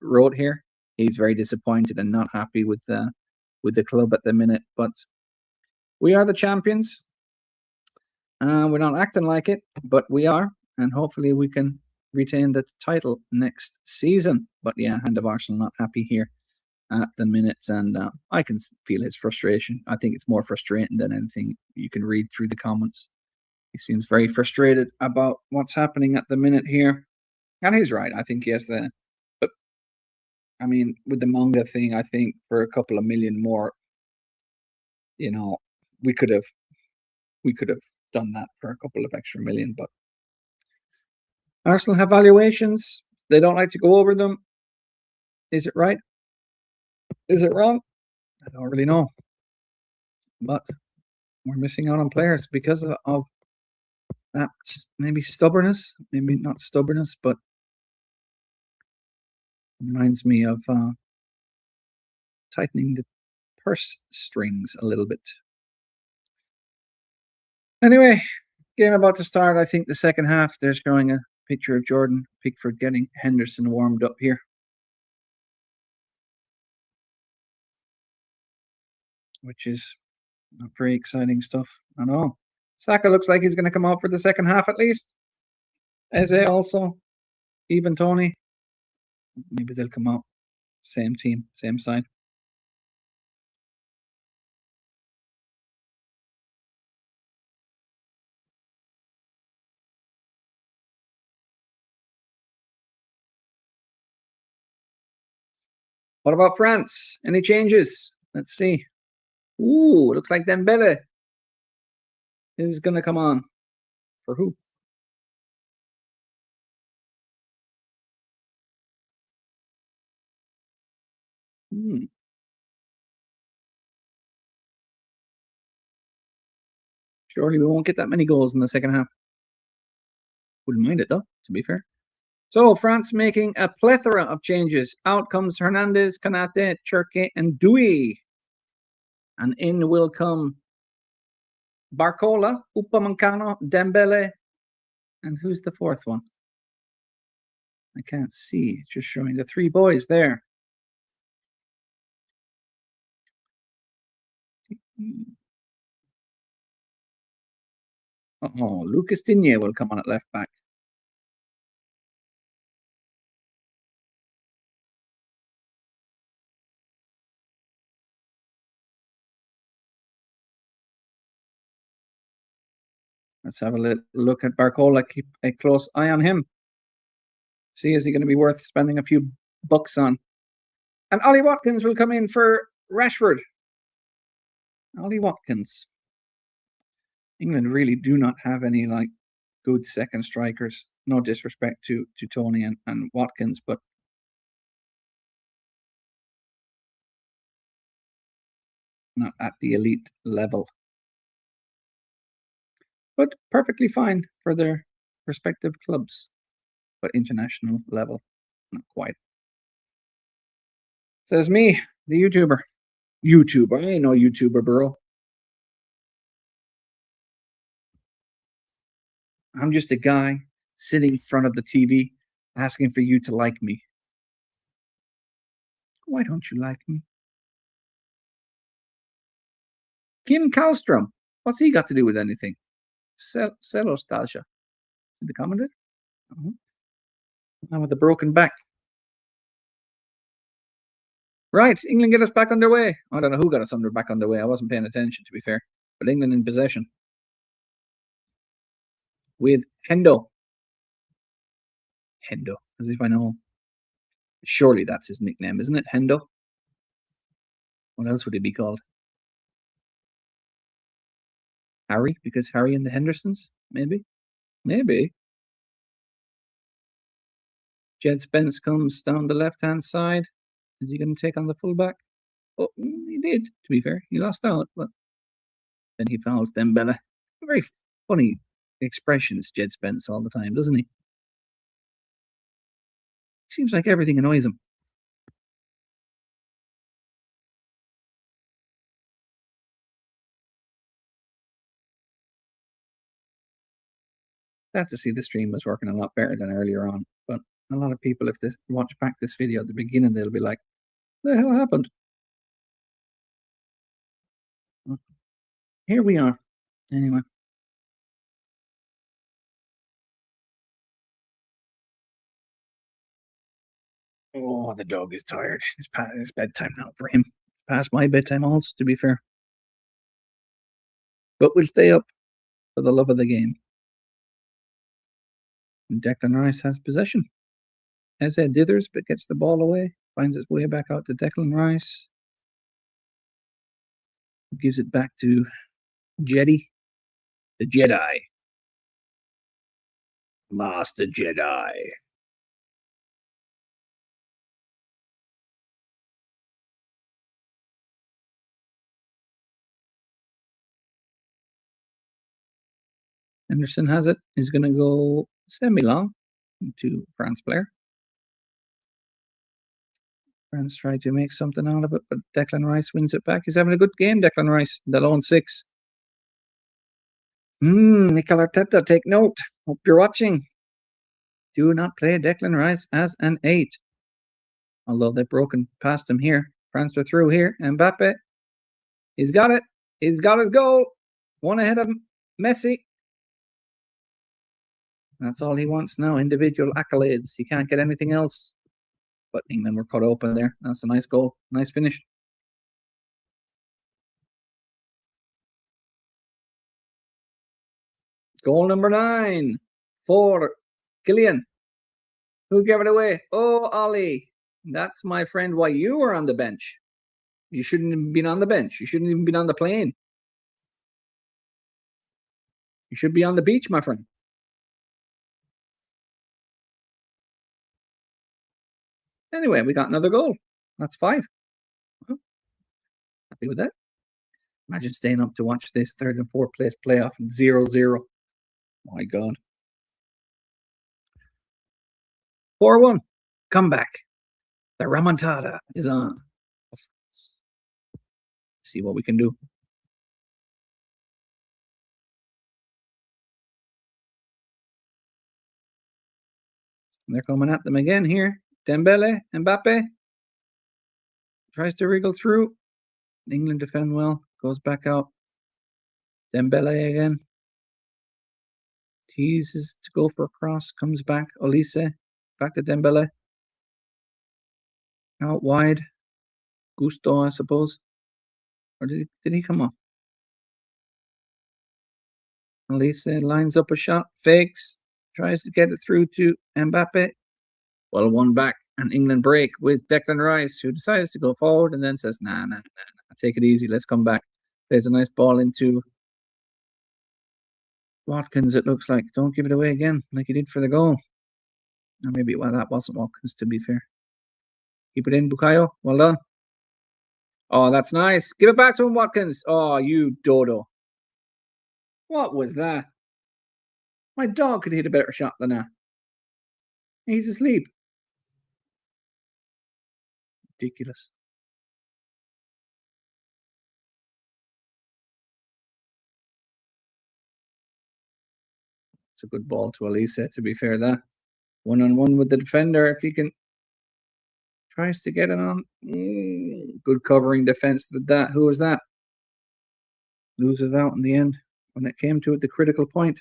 wrote here. He's very disappointed and not happy with the club at the minute. But we are the champions. We're not acting like it, but we are, and hopefully we can retain the title next season. But yeah, Hand of Arsenal not happy here at the minute, and I can feel his frustration. I think it's more frustrating than anything you can read through the comments. He seems very frustrated about what's happening at the minute here, and he's right. I think he has the. But I mean, with the Monga thing, I think for a couple of million more, we could have done that for a couple of extra million. But Arsenal have valuations. They don't like to go over them. Is it right? Is it wrong? I don't really know. But we're missing out on players because of that maybe stubbornness. Maybe not stubbornness, but reminds me of tightening the purse strings a little bit. Anyway, game about to start. I think the second half. They're showing a picture of Jordan Pickford getting Henderson warmed up here, which is not very exciting stuff at all. Saka looks like he's going to come out for the second half at least. Eze also. Even Tony. Maybe they'll come out. Same team, same side. What about France? Any changes? Let's see. Ooh, looks like Dembele is going to come on. For who? Surely we won't get that many goals in the second half. Wouldn't mind it though, to be fair. So France making a plethora of changes. Out comes Hernandez, Kanate, Cherke, and Dewey. And in will come Barcola, Upamecano, Dembele, and who's the fourth one? I can't see. It's just showing the three boys there. Oh, Lucas Digne will come on at left back. Let's have a little look at Barcola. Keep a close eye on him. See, is he going to be worth spending a few bucks on? And Ollie Watkins will come in for Rashford. Ollie Watkins. England really do not have any like good second strikers. No disrespect to Tony and Watkins, but not at the elite level. But perfectly fine for their respective clubs. But international level, not quite. Says me, the YouTuber. YouTuber. I ain't no YouTuber, bro. I'm just a guy sitting in front of the TV asking for you to like me. Why don't you like me? Kim Kallstrom. What's he got to do with anything? Selostalsha. The commenter? Now with the broken back. Right, England get us back underway. I don't know who got us back underway. I wasn't paying attention, to be fair. But England in possession. With Hendo. Hendo, as if I know. Surely that's his nickname, isn't it? Hendo? What else would he be called? Harry? Because Harry and the Hendersons? Maybe? Maybe. Jed Spence comes down the left-hand side. Is he going to take on the fullback? Oh, he did, to be fair. He lost out, but then he fouls Dembele. Very funny expressions, Jed Spence, all the time, doesn't he? Seems like everything annoys him. Glad to see the stream was working a lot better than earlier on, but a lot of people, if they watch back this video at the beginning, they'll be like, "What the hell happened?" Here we are. Anyway. Oh, the dog is tired. It's bedtime now for him. Past my bedtime also, to be fair. But we'll stay up for the love of the game. And Declan Rice has possession. Eze dithers, but gets the ball away. Finds its way back out to Declan Rice. Gives it back to Jedi. The Jedi. Master Jedi. Henderson has it. He's going to go semi-long to France player. France tried to make something out of it, but Declan Rice wins it back. He's having a good game, Declan Rice. The lone six. Mikel Arteta, take note. Hope you're watching. Do not play Declan Rice as an 8. Although they've broken past him here. Transfer through here. Mbappe. He's got it. He's got his goal. One ahead of Messi. That's all he wants now. Individual accolades. He can't get anything else. But England were cut open there. That's a nice goal. Nice finish. Goal number 9 for Kylian. Who gave it away? Oh, Ollie. That's my friend why you were on the bench. You shouldn't have been on the bench. You shouldn't even been on the plane. You should be on the beach, my friend. Anyway, we got another goal. That's 5. Well, happy with that. Imagine staying up to watch this 3rd and 4th place playoff 0-0. My God. 4-1. Comeback. The remontada is on. See what we can do. They're coming at them again here. Dembele, Mbappe. Tries to wriggle through. England defend well. Goes back out. Dembele again. Teases to go for a cross. Comes back. Olise. Back to Dembele. Out wide. Gusto, I suppose. Or did he come off? Olise lines up a shot. Fakes. Tries to get it through to Mbappe. Well, one back. And England break with Declan Rice, who decides to go forward and then says, nah, take it easy. Let's come back. Plays a nice ball into Watkins, it looks like. Don't give it away again, like he did for the goal. Or maybe, well, that wasn't Watkins, to be fair. Keep it in, Bukayo. Well done. Oh, that's nice. Give it back to him, Watkins. Oh, you dodo. What was that? My dog could hit a better shot than that. He's asleep. Ridiculous. It's a good ball to Olise, to be fair, that. 1-on-1 with the defender. If he can tries to get it on. Good covering defense with that. Who was that? Loses out in the end when it came to it, the critical point.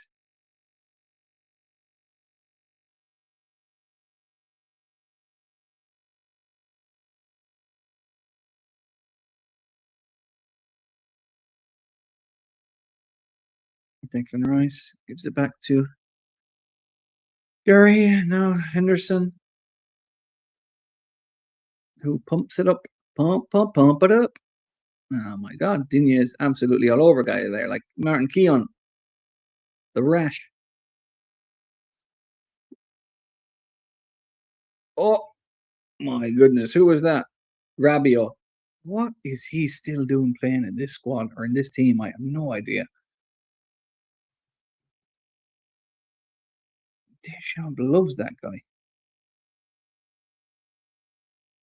Declan Rice gives it back to Gary. Now Henderson, who pumps it up. Pump it up. Oh my God, Digne is absolutely all over guy there, like Martin Keown. The rash. Oh my goodness, who was that? Rabiot. What is he still doing playing in this squad or in this team? I have no idea. Deschamps loves that guy.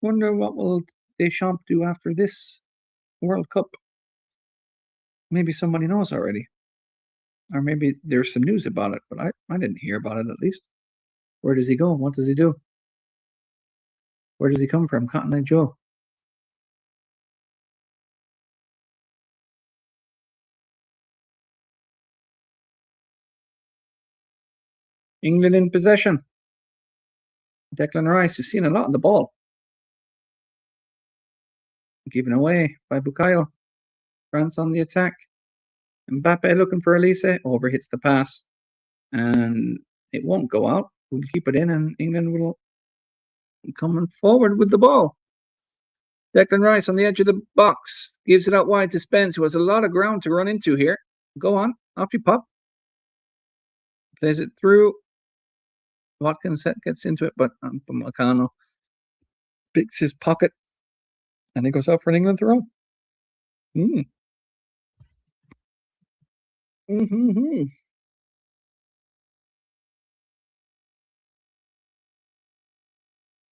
Wonder what will Deschamps do after this World Cup? Maybe somebody knows already. Or maybe there's some news about it, but I didn't hear about it at least. Where does he go? What does he do? Where does he come from? Cotton Eye Joe. England in possession. Declan Rice, you've seen a lot of the ball. Given away by Bukayo. France on the attack. Mbappe looking for Olise. Overhits the pass. And it won't go out. We'll keep it in and England will come forward with the ball. Declan Rice on the edge of the box. Gives it out wide to Spence, who has a lot of ground to run into here. Go on. Off you pop. Plays it through. Watkins gets into it, but Upamecano picks his pocket and he goes out for an England throw.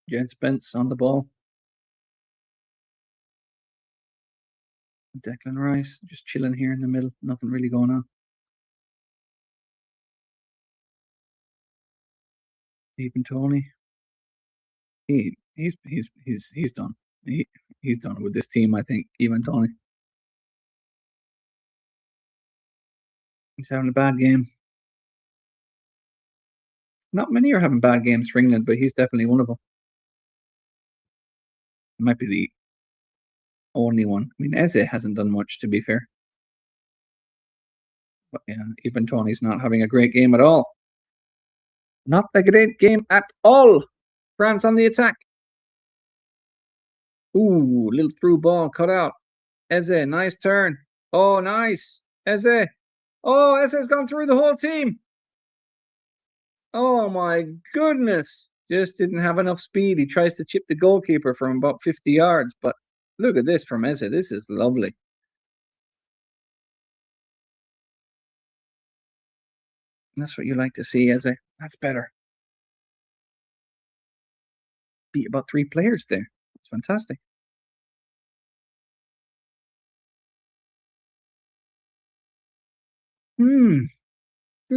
Jed Spence on the ball. Declan Rice just chilling here in the middle. Nothing really going on. Even Tony. He's done. He's done with this team, I think. Even Tony. He's having a bad game. Not many are having bad games for England, but he's definitely one of them. Might be the only one. I mean, Eze hasn't done much, to be fair. But yeah, even Tony's not having a great game at all. Not a great game at all. France on the attack. Ooh, little through ball cut out. Eze, nice turn. Oh, nice. Eze. Oh, Eze's gone through the whole team. Oh my goodness. Just didn't have enough speed. He tries to chip the goalkeeper from about 50 yards, but look at this from Eze. This is lovely. That's what you like to see, Eze. That's better. Beat about 3 players there. It's fantastic. Good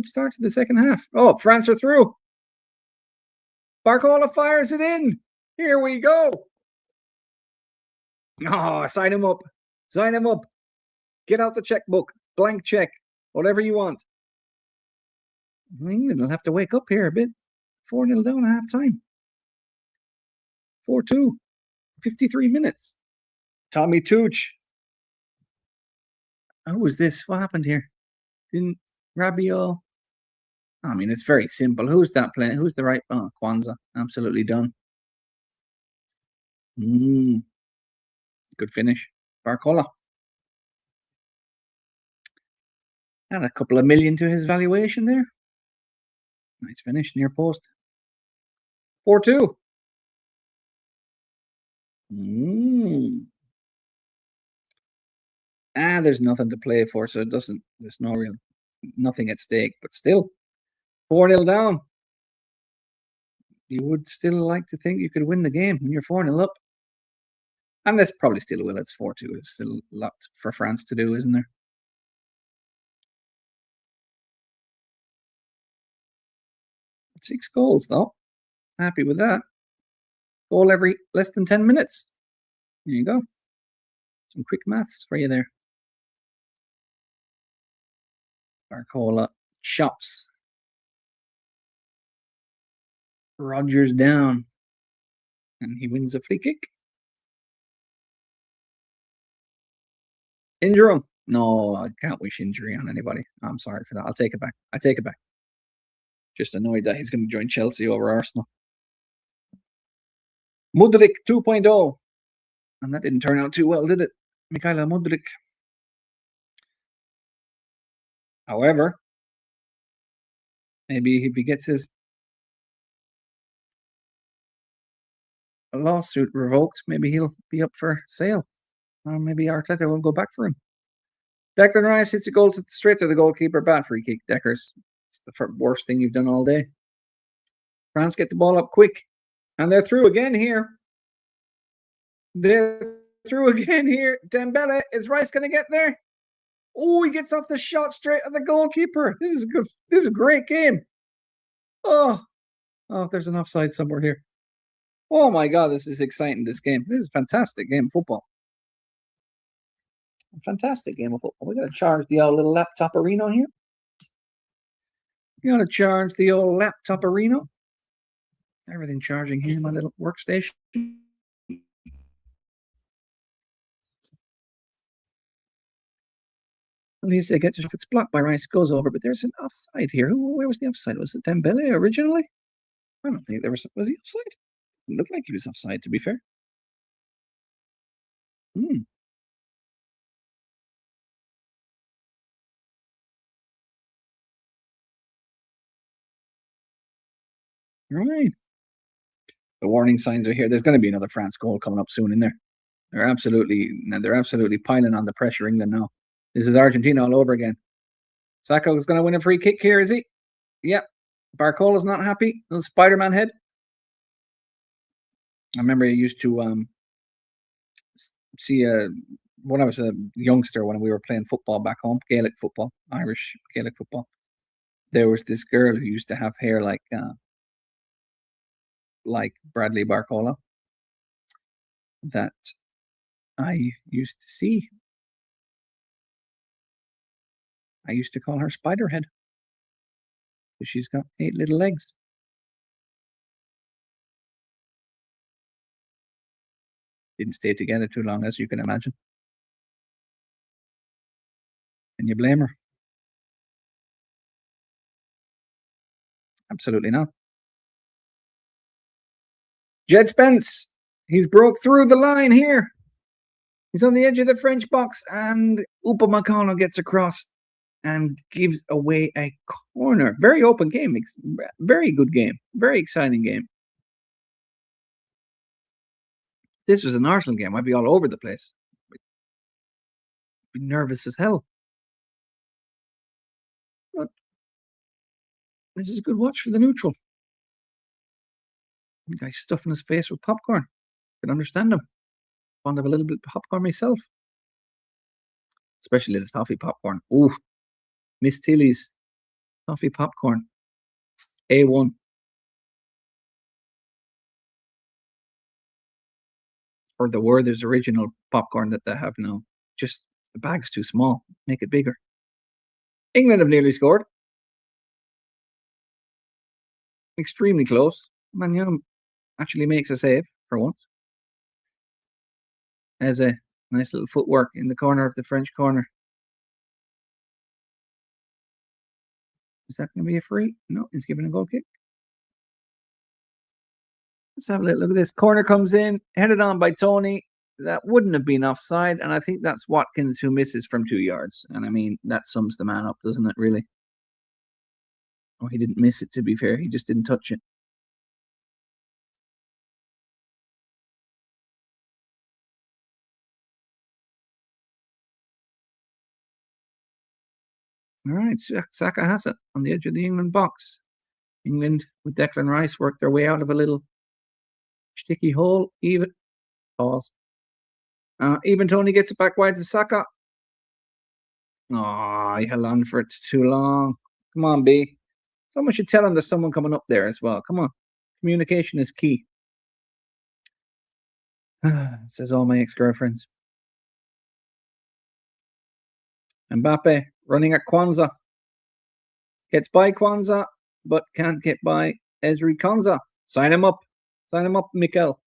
start to the second half. Oh, France are through. Barcola fires it in. Here we go. Oh, sign him up. Sign him up. Get out the checkbook. Blank check. Whatever you want. England will have to wake up here a bit. 4-0 down at half time. 4-2. 53 minutes. Tommy Tooch. Who was this? What happened here? Didn't Rabiot? I mean, it's very simple. Who's that playing? Who's the right? Oh, Kwanzaa. Absolutely done. Good finish. Barcola. And a couple of million to his valuation there. Nice finish, near post. 4-2. There's nothing to play for, so there's nothing at stake, but still 4-0 down. You would still like to think you could win the game when you're 4-0 up. And this probably still will. It's 4-2. There's still a lot for France to do, isn't there? Six goals, though. Happy with that. Goal every less than 10 minutes. There you go. Some quick maths for you there. Barcola chops. Rogers down. And he wins a free kick. Injure him. No, I can't wish injury on anybody. I'm sorry for that. I'll take it back. I take it back. Just annoyed that he's going to join Chelsea over Arsenal. Mudryk 2.0. And that didn't turn out too well, did it? Mikhailo Mudryk. However, maybe if he gets his lawsuit revoked, maybe he'll be up for sale. Or maybe Arteta will go back for him. Declan Rice hits a goal straight to the goalkeeper. Bad free kick, Deckers. It's the worst thing you've done all day. France get the ball up quick. And they're through again here. They're through again here. Dembele, is Rice going to get there? Oh, he gets off the shot straight at the goalkeeper. This is good. This is a great game. Oh, there's an offside somewhere here. Oh my God, this is exciting, this game. This is a fantastic game of football. A fantastic game of football. We got to charge the old little laptop arena here. You got to charge the old laptop arena. Everything charging here in my little workstation. At least it gets, if it's blocked by Rice, goes over, but there's an offside here. Where was the offside? Was it Dembele originally? I don't think there was he offside? It looked like he was offside, to be fair. Right. The warning signs are here. There's going to be another France goal coming up soon in there. They're absolutely piling on the pressure, England now. This is Argentina all over again. Sacco is going to win a free kick here, is he? Yep. Barcola's not happy. Little Spider-Man head. I remember I used to see when I was a youngster, when we were playing football back home, Gaelic football, Irish Gaelic football. There was this girl who used to have hair like like Bradley Barcola that I used to see. I used to call her Spiderhead because she's got 8 little legs. Didn't stay together too long, as you can imagine. Can you blame her? Absolutely not. Jed Spence, he's broke through the line here. He's on the edge of the French box, and Upamecano gets across and gives away a corner. Very open game. Very good game. Very exciting game. This was an Arsenal game. I'd be all over the place. I'd be nervous as hell. But this is a good watch for the neutral. The guy's stuffing his face with popcorn. Can understand him. Fond of a little bit of popcorn myself. Especially the toffee popcorn. Ooh. Miss Tilly's toffee popcorn. A1. Or the Werther's original popcorn that they have now. Just the bag's too small. Make it bigger. England have nearly scored. Extremely close. Mannion actually makes a save for once. As a nice little footwork in the corner of the French corner. Is that going to be a free? No, he's giving a goal kick. Let's have a little look at this. Corner comes in, headed on by Tony. That wouldn't have been offside, and I think that's Watkins who misses from 2 yards. And I mean, that sums the man up, doesn't it, really? Oh, he didn't miss it, to be fair. He just didn't touch it. All right, Saka has it on the edge of the England box. England, with Declan Rice, work their way out of a little sticky hole. Even pause. Even Tony gets it back wide to Saka. Oh, he held on for it too long. Come on, B. Someone should tell him there's someone coming up there as well. Come on. Communication is key. Says all my ex-girlfriends. Mbappe running at Kwanzaa. Gets by Kwanzaa, but can't get by Ezri Konsa. Sign him up. Sign him up, Mikel.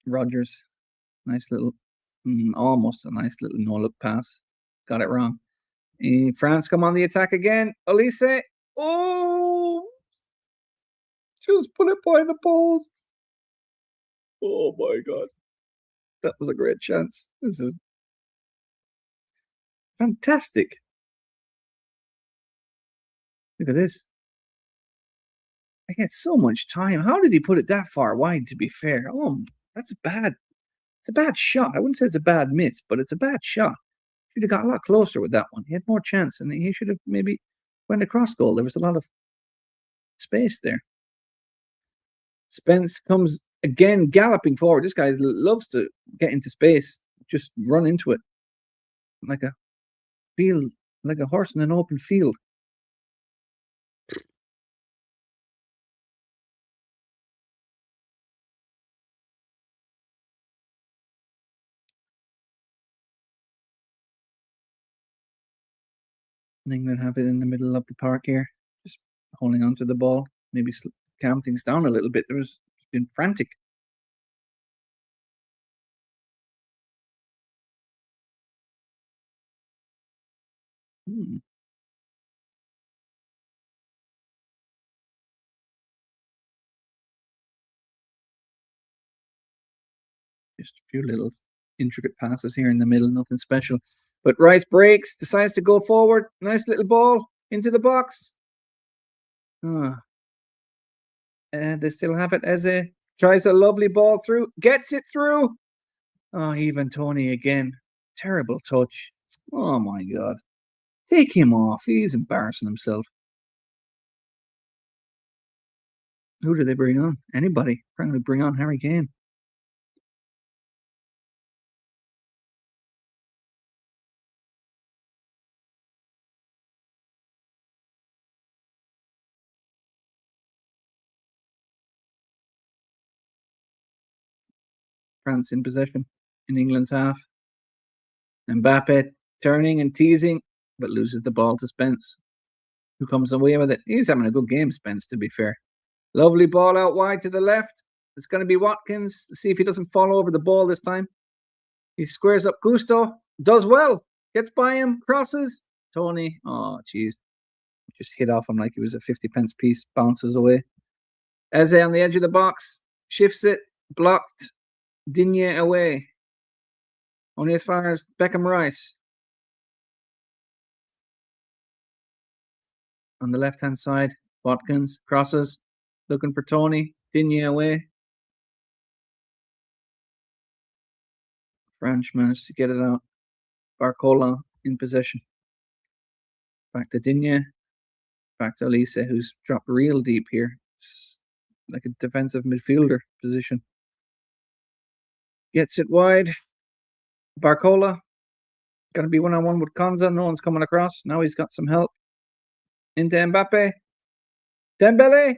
Rogers. Nice little, almost a nice little no-look pass. Got it wrong. France come on the attack again. Olise. Oh! Just put it by the post. Oh my God. That was a great chance. This is fantastic. Look at this. I get so much time. How did he put it that far wide, to be fair? Oh, that's bad. It's a bad shot. I wouldn't say it's a bad miss, but it's a bad shot. Should have got a lot closer with that one. He had more chance, and he should have maybe went across goal. There was a lot of space there. Spence comes again galloping forward. This guy loves to get into space, just run into it like a field, like a horse in an open field. England have it in the middle of the park here, just holding on to the ball. Maybe calm things down a little bit. It's been frantic. Just a few little intricate passes here in the middle, nothing special. But Rice breaks, decides to go forward. Nice little ball into the box. And they still have it. Eze tries a lovely ball through, gets it through. Oh, even Tony again. Terrible touch. Oh my God. Take him off. He's embarrassing himself. Who do they bring on? Anybody. Probably bring on Harry Kane. France in possession in England's half. Mbappe turning and teasing, but loses the ball to Spence, who comes away with it. He's having a good game, Spence, to be fair. Lovely ball out wide to the left. It's going to be Watkins. See if he doesn't fall over the ball this time. He squares up Gusto. Does well. Gets by him. Crosses. Tony. Oh, jeez. Just hit off him like he was a 50-pence piece. Bounces away. Eze on the edge of the box. Shifts it. Blocked. Digne away. Only as far as Beckham Rice. On the left-hand side, Watkins crosses. Looking for Tony. Digne away. French managed to get it out. Barcola in possession. Back to Digne. Back to Elise, who's dropped real deep here. It's like a defensive midfielder position. Gets it wide. Barcola. Going to be one-on-one with Konza. No one's coming across. Now he's got some help. Into Mbappe. Dembele.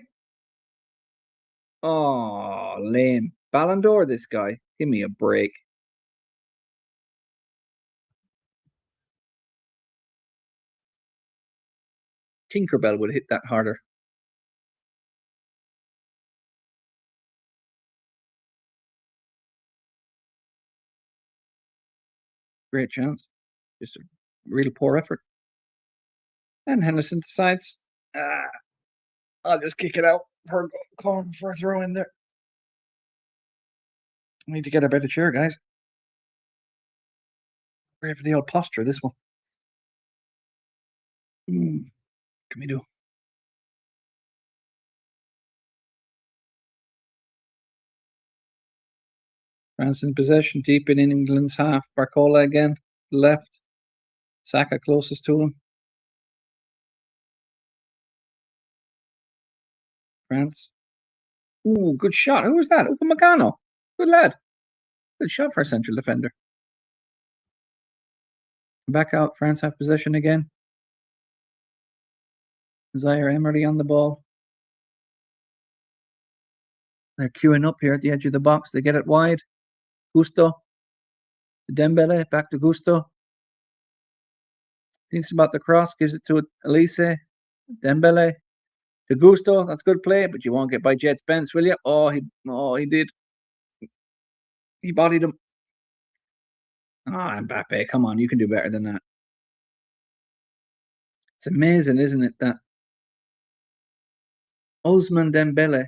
Oh, lame. Ballon d'Or, this guy. Give me a break. Tinkerbell would hit that harder. Great chance. Just a real poor effort. And Henderson decides, I'll just kick it out for a throw in there. I need to get a better chair, guys. Great for the old posture, this one. Can we do? France in possession, deep in England's half. Barcola again, left. Saka closest to him. France. Ooh, good shot. Who was that? Upamecano. Good lad. Good shot for a central defender. Back out. France have possession again. Zaire Emery on the ball. They're queuing up here at the edge of the box. They get it wide. Gusto. Dembele. Back to Gusto. Thinks about the cross. Gives it to Elise. Dembele. To Gusto. That's good play, but you won't get by Jet Spence, will you? Oh, he did. He bodied him. Mbappe, come on, you can do better than that. It's amazing, isn't it, that Ousmane Dembele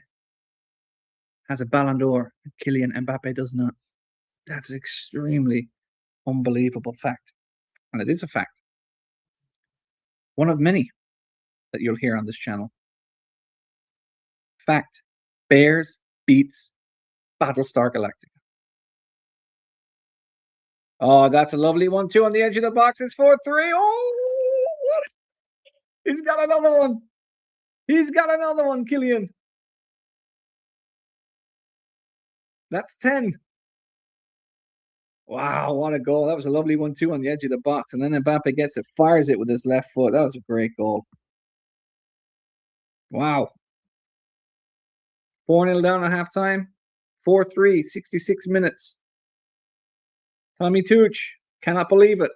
has a Ballon d'Or and Kylian Mbappe does not. That's extremely unbelievable fact. And it is a fact. One of many that you'll hear on this channel. Fact. Bears beats Battlestar Galactica. Oh, that's a lovely 1-2 on the edge of the box. It's 4-3. Oh, what? He's got another one. He's got another one, Kylian. That's 10. Wow, what a goal. That was a lovely 1-2 on the edge of the box. And then Mbappe gets it, fires it with his left foot. That was a great goal. Wow. 4-0 down at halftime. 4-3, 66 minutes. Tommy Tooch, cannot believe it.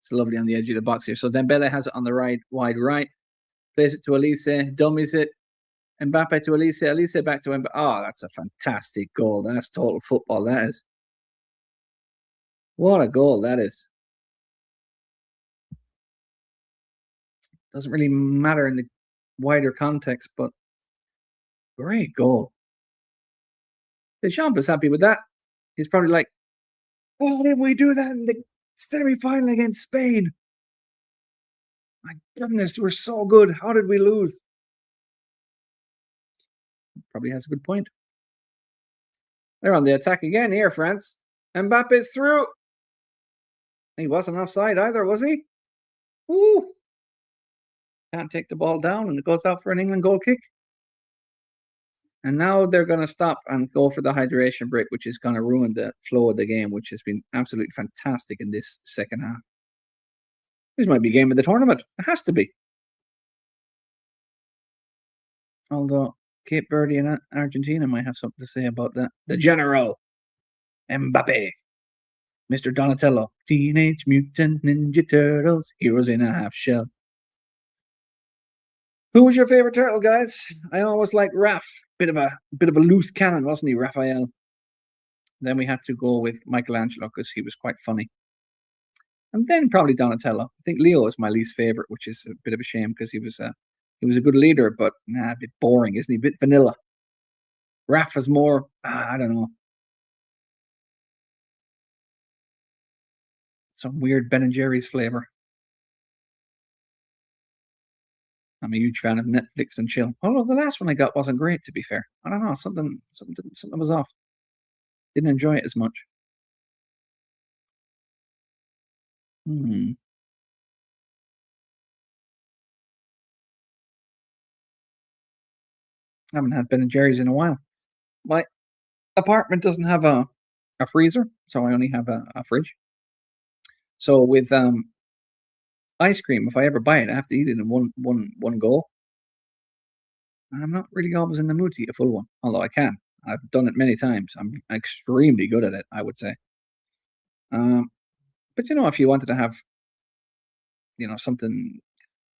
It's lovely on the edge of the box here. So Dembele has it on the right, wide right. Plays it to Elise, dummies it. Mbappe to Elise, Elise back to Mbappe. Oh, that's a fantastic goal. That's total football, that is. What a goal that is. Doesn't really matter in the wider context, but great goal. Deschamps is happy with that. He's probably like, why didn't we do that in the semi-final against Spain? My goodness, we're so good. How did we lose? Probably has a good point. They're on the attack again here, France. Mbappe's through. He wasn't offside either, was he? Woo! Can't take the ball down, and it goes out for an England goal kick. And now they're going to stop and go for the hydration break, which is going to ruin the flow of the game, which has been absolutely fantastic in this second half. This might be game of the tournament. It has to be. Although Cape Verde and Argentina might have something to say about that. The General, Mbappe, Mr. Donatello, Teenage Mutant Ninja Turtles, Heroes in a Half Shell. Who was your favorite turtle, guys? I always liked Raph. Bit of a loose cannon, wasn't he, Raphael? Then we had to go with Michelangelo because he was quite funny. And then probably Donatello. I think Leo is my least favorite, which is a bit of a shame because he was a good leader, but a bit boring, isn't he? A bit vanilla. Raph is more, I don't know, some weird Ben and Jerry's flavor. I'm a huge fan of Netflix and chill. Although the last one I got wasn't great, to be fair. I don't know, something was off. Didn't enjoy it as much. I haven't had Ben and Jerry's in a while. My apartment doesn't have a freezer, so I only have a fridge. So with ice cream, if I ever buy it, I have to eat it in one go. And I'm not really always in the mood to eat a full one, although I can. I've done it many times. I'm extremely good at it, I would say. But if you wanted to have, something,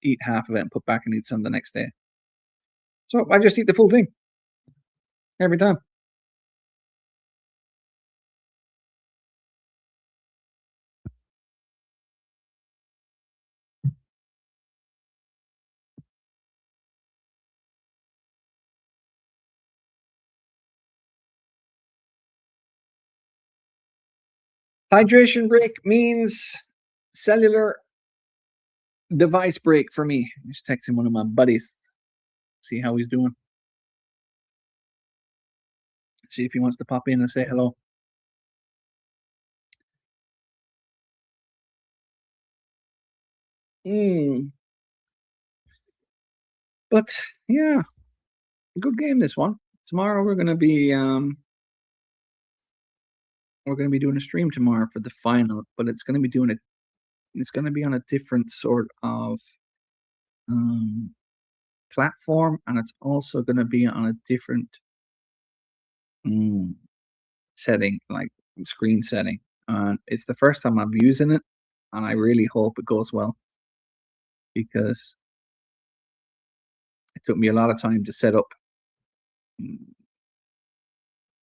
eat half of it and put back and eat some the next day. So I just eat the full thing every time. Hydration break means cellular device break for me. Just texting one of my buddies, see how he's doing. See if he wants to pop in and say hello. But yeah, good game this one. Tomorrow we're gonna be doing a stream tomorrow for the final, but it's gonna be on a different sort of platform, and it's also gonna be on a different setting, like screen setting. And it's the first time I'm using it, and I really hope it goes well because it took me a lot of time to set up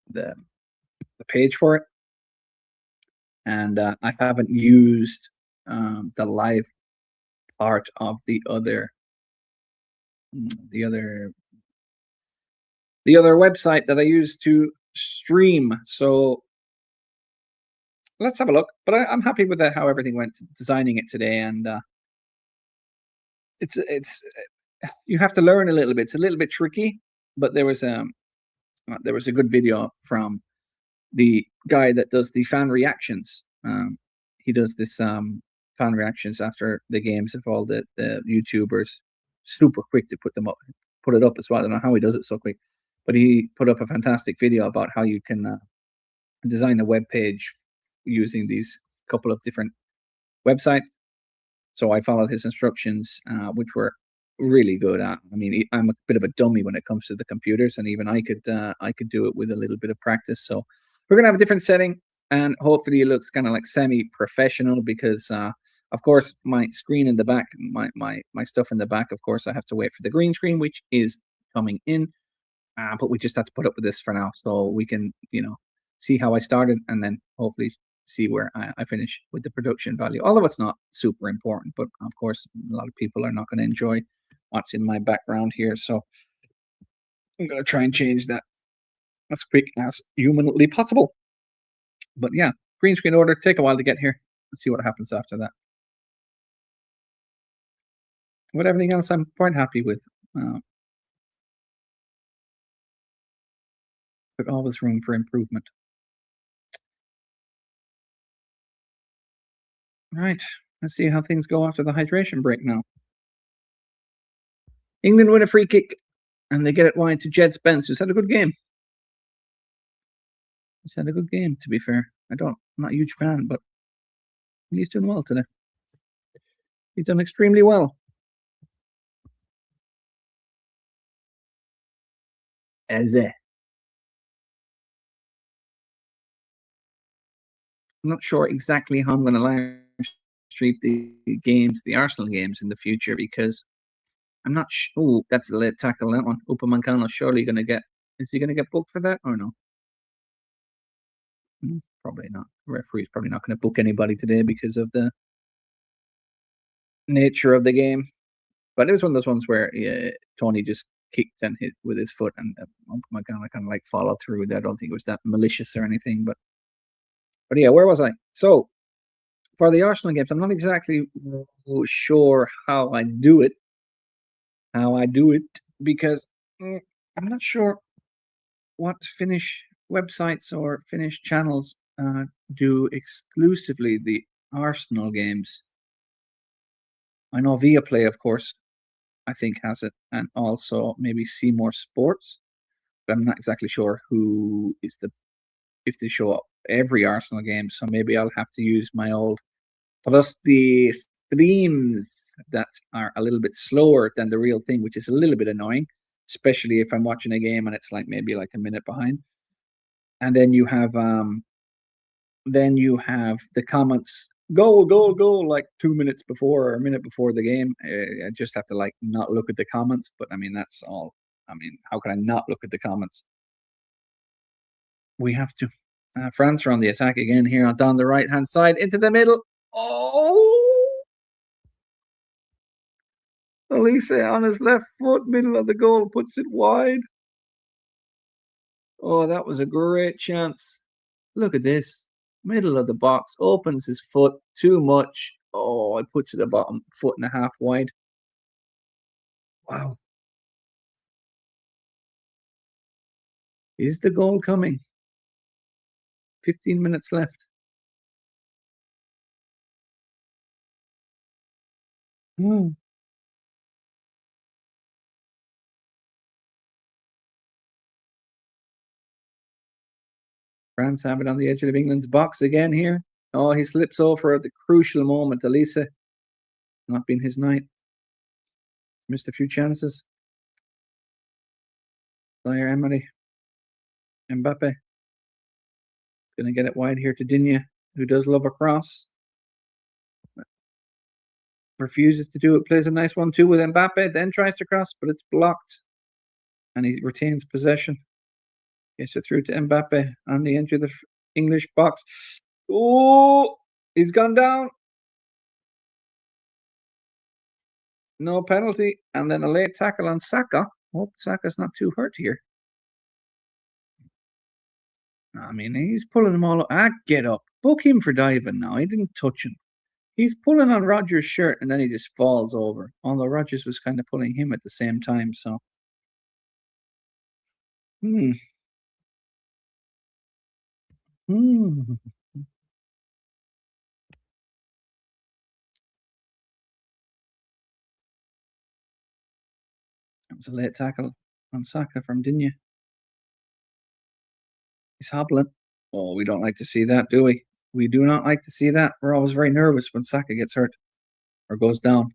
the page for it, and I haven't used the live part of the other website that I use to stream. So let's have a look. But I'm happy with how everything went designing it today, and it's you have to learn a little bit. It's a little bit tricky, but there was a good video from the guy that does the fan reactions. He does this fan reactions after the games of all the YouTubers. Super quick to put it up as well. I don't know how he does it so quick, but he put up a fantastic video about how you can design a web page using these couple of different websites. So I followed his instructions, which were really good. I mean, I'm a bit of a dummy when it comes to the computers, and even I could do it with a little bit of practice. So we're gonna have a different setting, and hopefully it looks kind of like semi-professional because, of course, my screen in the back, my stuff in the back, of course, I have to wait for the green screen, which is coming in. But we just have to put up with this for now, so we can, see how I started, and then hopefully see where I finish with the production value. Although it's not super important, but of course, a lot of people are not going to enjoy what's in my background here. So I'm going to try and change that as quick as humanly possible. But yeah, green screen order, take a while to get here. Let's see what happens after that. With everything else, I'm quite happy with. But always room for improvement. Right, let's see how things go after the hydration break now. England win a free kick, and they get it wide to Jed Spence, who's had a good game. He's had a good game, to be fair. I'm not a huge fan, but he's doing well today. He's done extremely well. Eze. I'm not sure exactly how I'm going to live stream the games, the Arsenal games in the future because I'm not sure. Oh, that's a late tackle, that one. Upamecano surely going to get. Is he going to get booked for that or no? Probably not. The referee's probably not going to book anybody today because of the nature of the game. But it was one of those ones where Tony just kicked and hit with his foot, and Upamecano kind of like followed through. I don't think it was that malicious or anything, but yeah, where was I? So for the Arsenal games, I'm not exactly sure how I do it, because I'm not sure what Finnish websites or Finnish channels do exclusively the Arsenal games. I know Viaplay, of course, I think has it, and also maybe Seymour Sports, but I'm not exactly sure who is if they show up every Arsenal game. So maybe I'll have to use my old. Plus the streams that are a little bit slower than the real thing, which is a little bit annoying, especially if I'm watching a game and it's like maybe like a minute behind. And then you have the comments go like 2 minutes before or a minute before the game. I just have to like not look at the comments, but I mean that's all. I mean, how can I not look at the comments? We have to. France are on the attack again here down the right hand side into the middle. Oh, Elise on his left foot, middle of the goal, puts it wide. Oh, that was a great chance. Look at this. Middle of the box, opens his foot too much. Oh, it puts it about a foot and a half wide. Wow. Is the goal coming? 15 minutes left. Hmm. France have it on the edge of England's box again here. Oh, he slips over at the crucial moment. Elise, not been his night. Missed a few chances. Zaire Emery. Mbappe. Going to get it wide here to Digne, who does love a cross. Refuses to do it. Plays a nice one too with Mbappe. Then tries to cross, but it's blocked. And he retains possession. Gets it through to Mbappe on the edge of the English box. Oh, he's gone down. No penalty. And then a late tackle on Saka. Hope Saka's not too hurt here. I mean, he's pulling them all up. Get up. Book him for diving now. He didn't touch him. He's pulling on Rodgers' shirt and then he just falls over. Although Rodgers was kind of pulling him at the same time. So, hmm. Hmm. It was a late tackle on Saka from Digne. He's hobbling. Oh, we don't like to see that, do we? We do not like to see that. We're always very nervous when Saka gets hurt or goes down.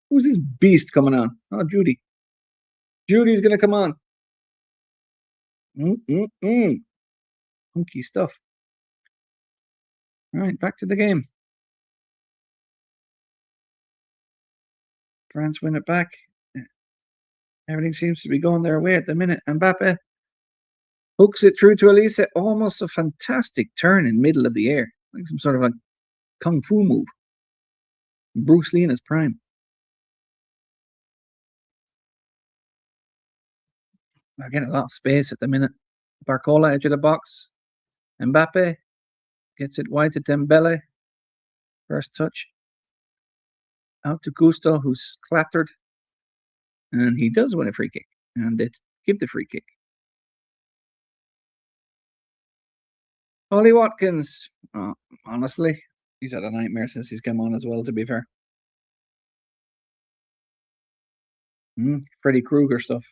Who's this beast coming on? Oh, Judy. Judy's going to come on. Hunky stuff. All right, back to the game. France win it back. Everything seems to be going their way at the minute. Mbappe hooks it through to Elise. Almost a fantastic turn in middle of the air. Like some sort of a kung fu move. Bruce Lee in his prime. They're getting a lot of space at the minute. Barcola, edge of the box. Mbappe gets it wide to Dembele. First touch. Out to Gusto, who's clattered. And he does win a free kick. And they give the free kick. Ollie Watkins. Honestly, he's had a nightmare since he's come on as well, to be fair. Freddy Krueger stuff.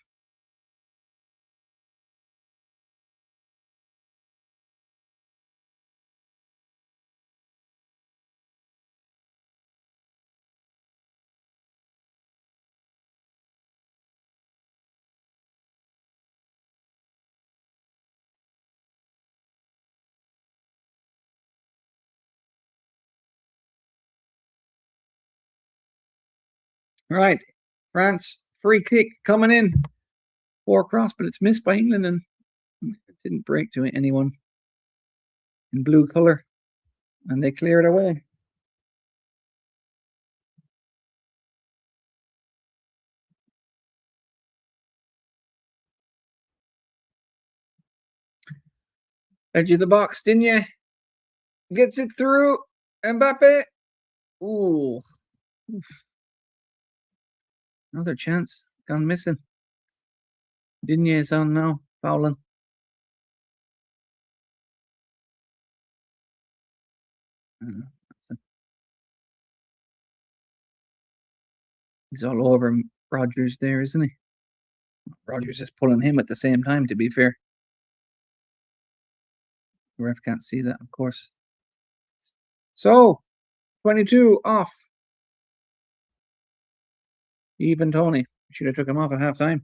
Right. France, free kick coming in. 4 cross, but it's missed by England and it didn't break to anyone in blue colour. And they clear it away. Edge of the box, Digne. Gets it through. Mbappe. Ooh. Another chance. Gone missing. Digne is on now. Fouling. He's all over Rogers there, isn't he? Rogers is pulling him at the same time, to be fair. The ref can't see that, of course. So, 22 off. Even Tony. Should have took him off at halftime.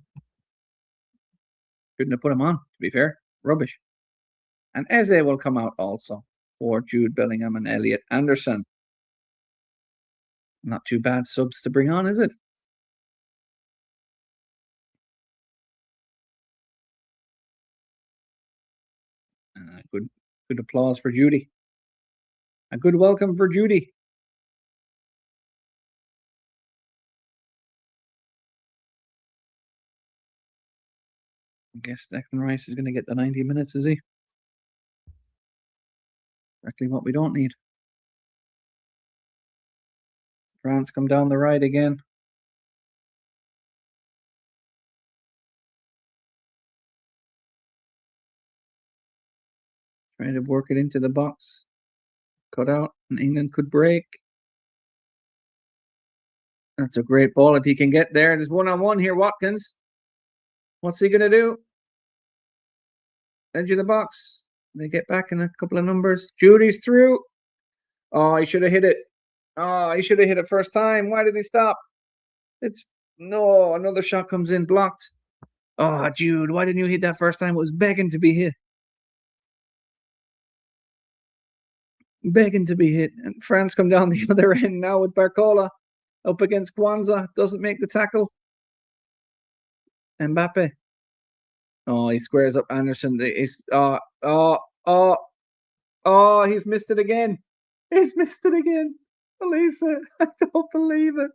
Shouldn't have put him on, to be fair. Rubbish. And Eze will come out also for Jude Bellingham and Elliot Anderson. Not too bad subs to bring on, is it? Good applause for Judy. A good welcome for Judy. I guess Declan Rice is going to get the 90 minutes, is he? Exactly what we don't need. France come down the right again. Trying to work it into the box. Cut out, and England could break. That's a great ball if he can get there. There's one-on-one here, Watkins. What's he going to do? Edge of the box. They get back in a couple of numbers. Judy's through. Oh, he should have hit it. Oh, he should have hit it first time. Why did he stop? No, another shot comes in, blocked. Oh, Jude, why didn't you hit that first time? It was begging to be hit. Begging to be hit. And France come down the other end now with Barcola up against Kwanzaa. Doesn't make the tackle. Mbappe. Oh, he squares up Anderson. He's missed it again. He's missed it again. Elisa, I don't believe it.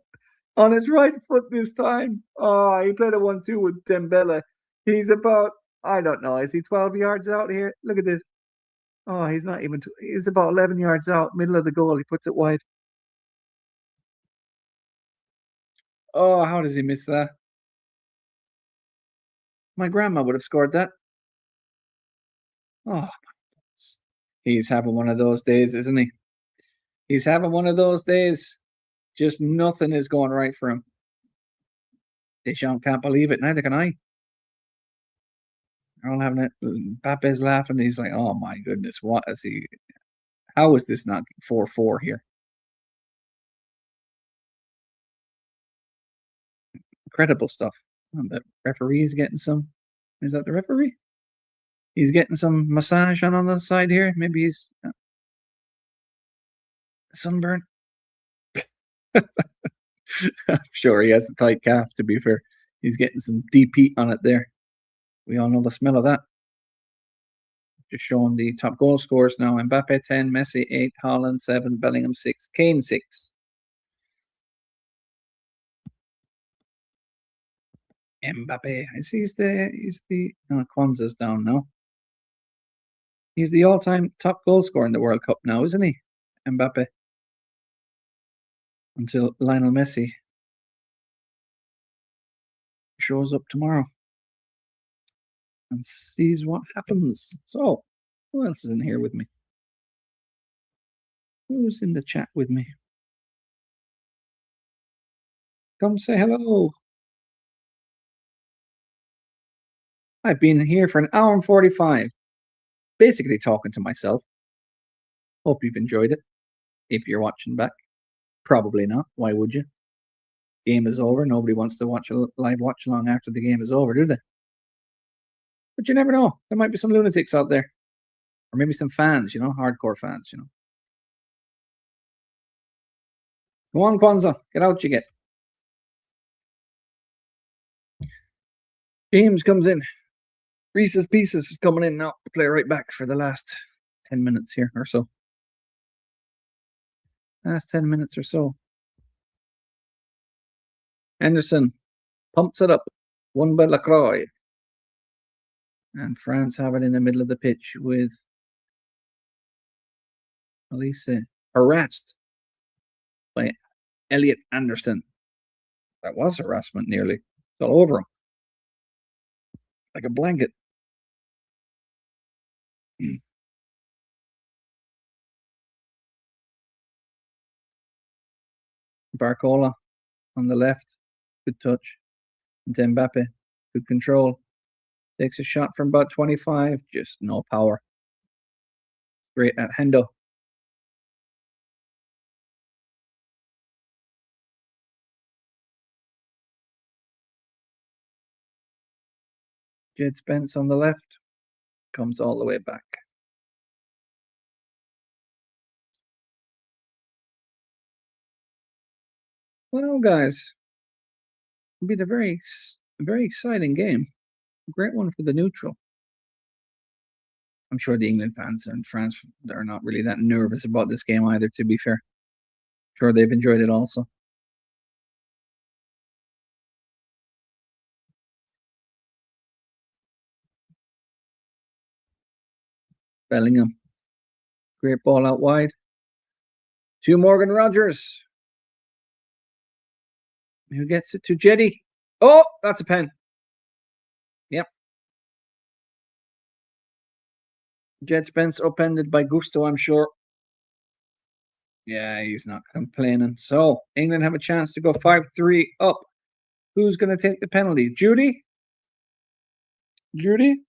On his right foot this time. Oh, he played a 1-2 with Dembele. He's about, I don't know, is he 12 yards out here? Look at this. Oh, he's not even, he's about 11 yards out, middle of the goal. He puts it wide. Oh, how does he miss that? My grandma would have scored that. Oh, he's having one of those days, isn't he? He's having one of those days. Just nothing is going right for him. Deschamps can't believe it. Neither can I. They're all having it. Mbappe's laughing. He's like, oh my goodness, what is he? How is this not 4-4 here? Incredible stuff. And the referee is getting some. Is that the referee? He's getting some massage on the side here. Maybe he's sunburnt. I'm sure he has a tight calf, to be fair. He's getting some deep heat on it there. We all know the smell of that. Just showing the top goal scores now. Mbappe 10, Messi 8, Haaland 7, Bellingham 6, Kane 6. Mbappe. He's the Kwanzaa's down now. He's the all-time top goal scorer in the World Cup now, isn't he? Mbappe. Until Lionel Messi shows up tomorrow and sees what happens. So, who else is in here with me? Who's in the chat with me? Come say hello. I've been here for an hour and 45, basically talking to myself. Hope you've enjoyed it. If you're watching back, probably not. Why would you? Game is over. Nobody wants to watch a live watch along after the game is over, do they? But you never know. There might be some lunatics out there. Or maybe some fans, hardcore fans, Go on, Kwanzaa. Get out, you get. James comes in. Reese's Pieces is coming in now to play right back for the last 10 minutes here or so. Last 10 minutes or so. Anderson pumps it up. One by Lacroix. And France have it in the middle of the pitch with Elise harassed by Elliot Anderson. That was harassment nearly. It's all over him. Like a blanket. Barcola on the left. Good touch. Mbappe. Good control. Takes a shot from about 25. Just no power. Straight at Hendo. Jed Spence on the left. Comes all the way back. Well, guys, it'll be a very exciting game. A great one for the neutral. I'm sure the England fans and France, they're not really that nervous about this game either, to be fair. Sure, they've enjoyed it also. Bellingham. Great ball out wide. To Morgan Rogers. Who gets it to Jetty? Oh, that's a pen. Yep. Jed Spence upended by Gusto, I'm sure. Yeah, he's not complaining. So, England have a chance to go 5-3 up. Who's going to take the penalty? Judy? Judy?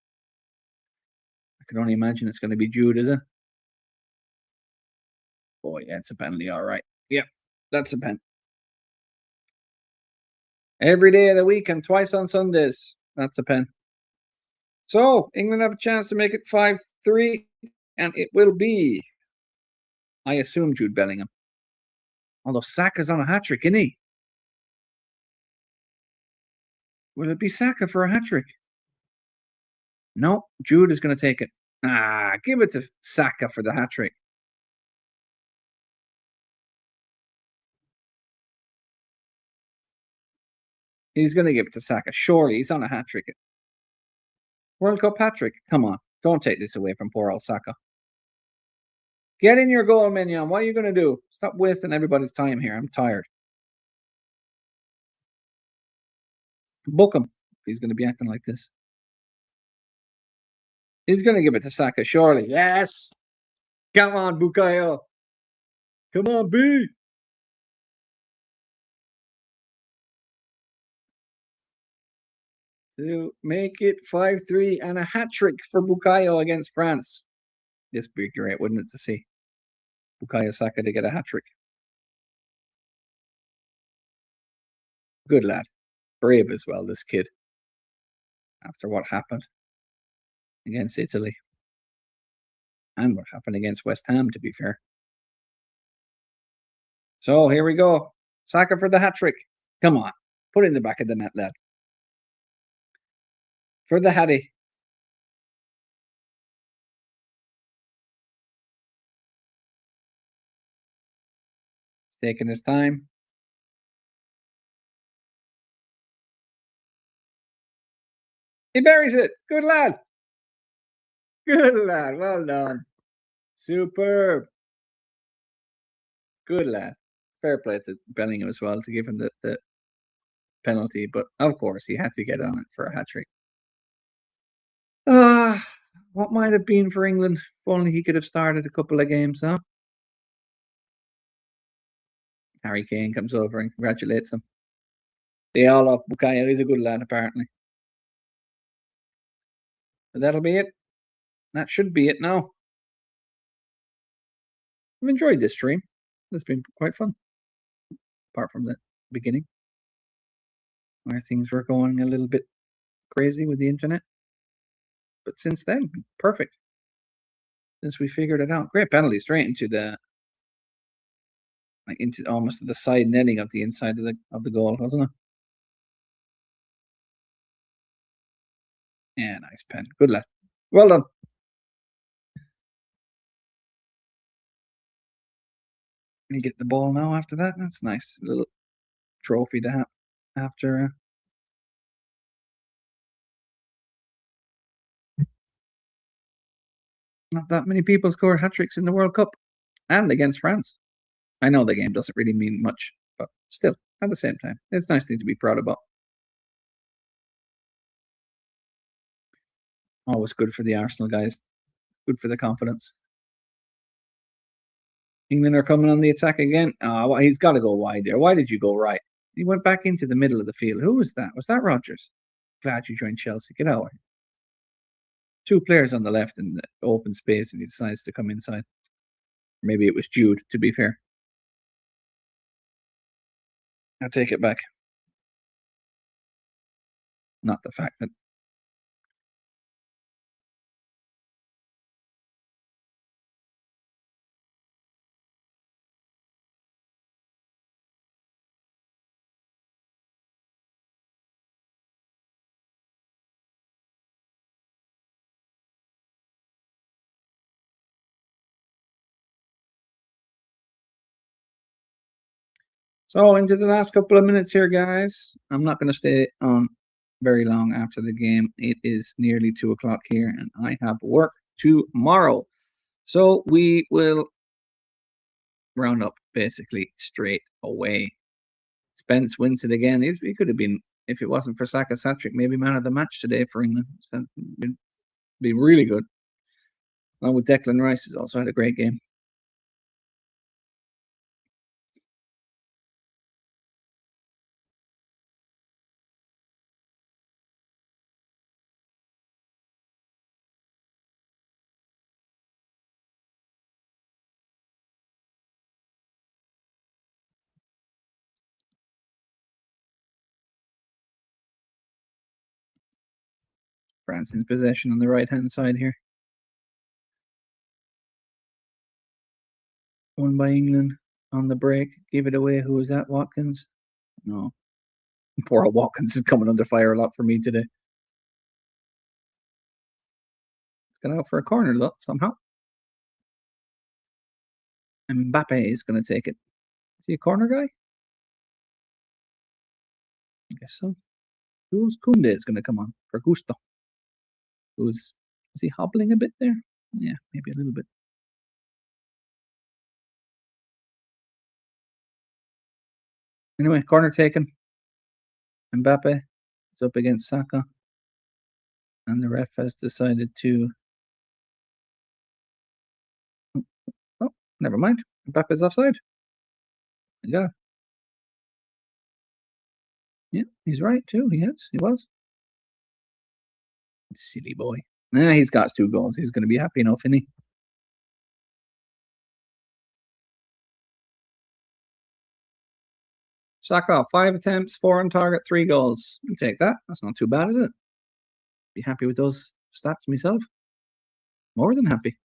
I can only imagine it's going to be Jude, is it? Oh, yeah, it's a penalty. All right. Yep, that's a pen. Every day of the week and twice on Sundays. That's a pen. So, England have a chance to make it 5-3, and it will be, I assume, Jude Bellingham. Although Saka's on a hat-trick, isn't he? Will it be Saka for a hat-trick? No, Jude is going to take it. Give it to Saka for the hat-trick. He's going to give it to Saka. Surely, he's on a hat-trick. World Cup hat-trick. Come on. Don't take this away from poor old Saka. Get in your goal, Mignon. What are you going to do? Stop wasting everybody's time here. I'm tired. Book him. He's going to be acting like this. He's going to give it to Saka, surely. Yes! Come on, Bukayo. Come on, B. To make it 5-3 and a hat-trick for Bukayo against France. This would be great, wouldn't it, to see Bukayo Saka to get a hat-trick. Good lad. Brave as well, this kid. After what happened against Italy. And what happened against West Ham, to be fair. So, here we go. Saka for the hat-trick. Come on. Put it in the back of the net, lad. For the Hattie. Taking his time. He buries it. Good lad. Good lad. Well done. Superb. Good lad. Fair play to Bellingham as well to give him the penalty. But of course, he had to get on it for a hat-trick. What might have been for England if only he could have started a couple of games, huh? Harry Kane comes over and congratulates him. They all love Bukayo. He's a good lad, apparently. But that'll be it. That should be it now. I've enjoyed this stream. It's been quite fun. Apart from the beginning, where things were going a little bit crazy with the internet. But since then, perfect. Since we figured it out. Great penalty straight into the into almost the side netting of the inside of the goal, wasn't it? Yeah, nice pen. Good lad. Well done. You get the ball now after that. That's nice. A little trophy to have after. Not that many people score hat tricks in the World Cup and against France. I know the game doesn't really mean much, but still, at the same time, it's a nice thing to be proud about. Always good for the Arsenal guys. Good for the confidence. England are coming on the attack again. Well, he's got to go wide there. Why did you go right? He went back into the middle of the field. Who was that? Was that Rodgers? Glad you joined Chelsea. Get out. Two players on the left in the open space, and he decides to come inside. Maybe it was Jude, to be fair. I'll take it back. Not the fact that So into the last couple of minutes here, guys. I'm not going to stay on very long after the game. It is nearly 2 o'clock here, and I have work tomorrow. So we will round up basically straight away. Spence wins it again. He could have been, if it wasn't for Saka's hat trick, maybe man of the match today for England. So be really good. Along with Declan Rice, has also had a great game. France in possession on the right-hand side here. Won by England on the break. Give it away. Who was that? Watkins? No. Poor old Watkins is coming under fire a lot for me today. It's got out for a corner, though, somehow. Mbappe is going to take it. Is he a corner guy? I guess so. Who's Koundé is going to come on for Gusto? Is he hobbling a bit there? Yeah, maybe a little bit. Anyway, corner taken. Mbappe is up against Saka. And the ref has decided to... Oh, never mind. Mbappe's offside. Yeah. Yeah, he's right too. He was. Silly boy. Nah, he's got 2 goals. He's going to be happy enough, isn't he? Saka, 5 attempts, 4 on target, 3 goals. You take that. That's not too bad, is it? Be happy with those stats myself. More than happy.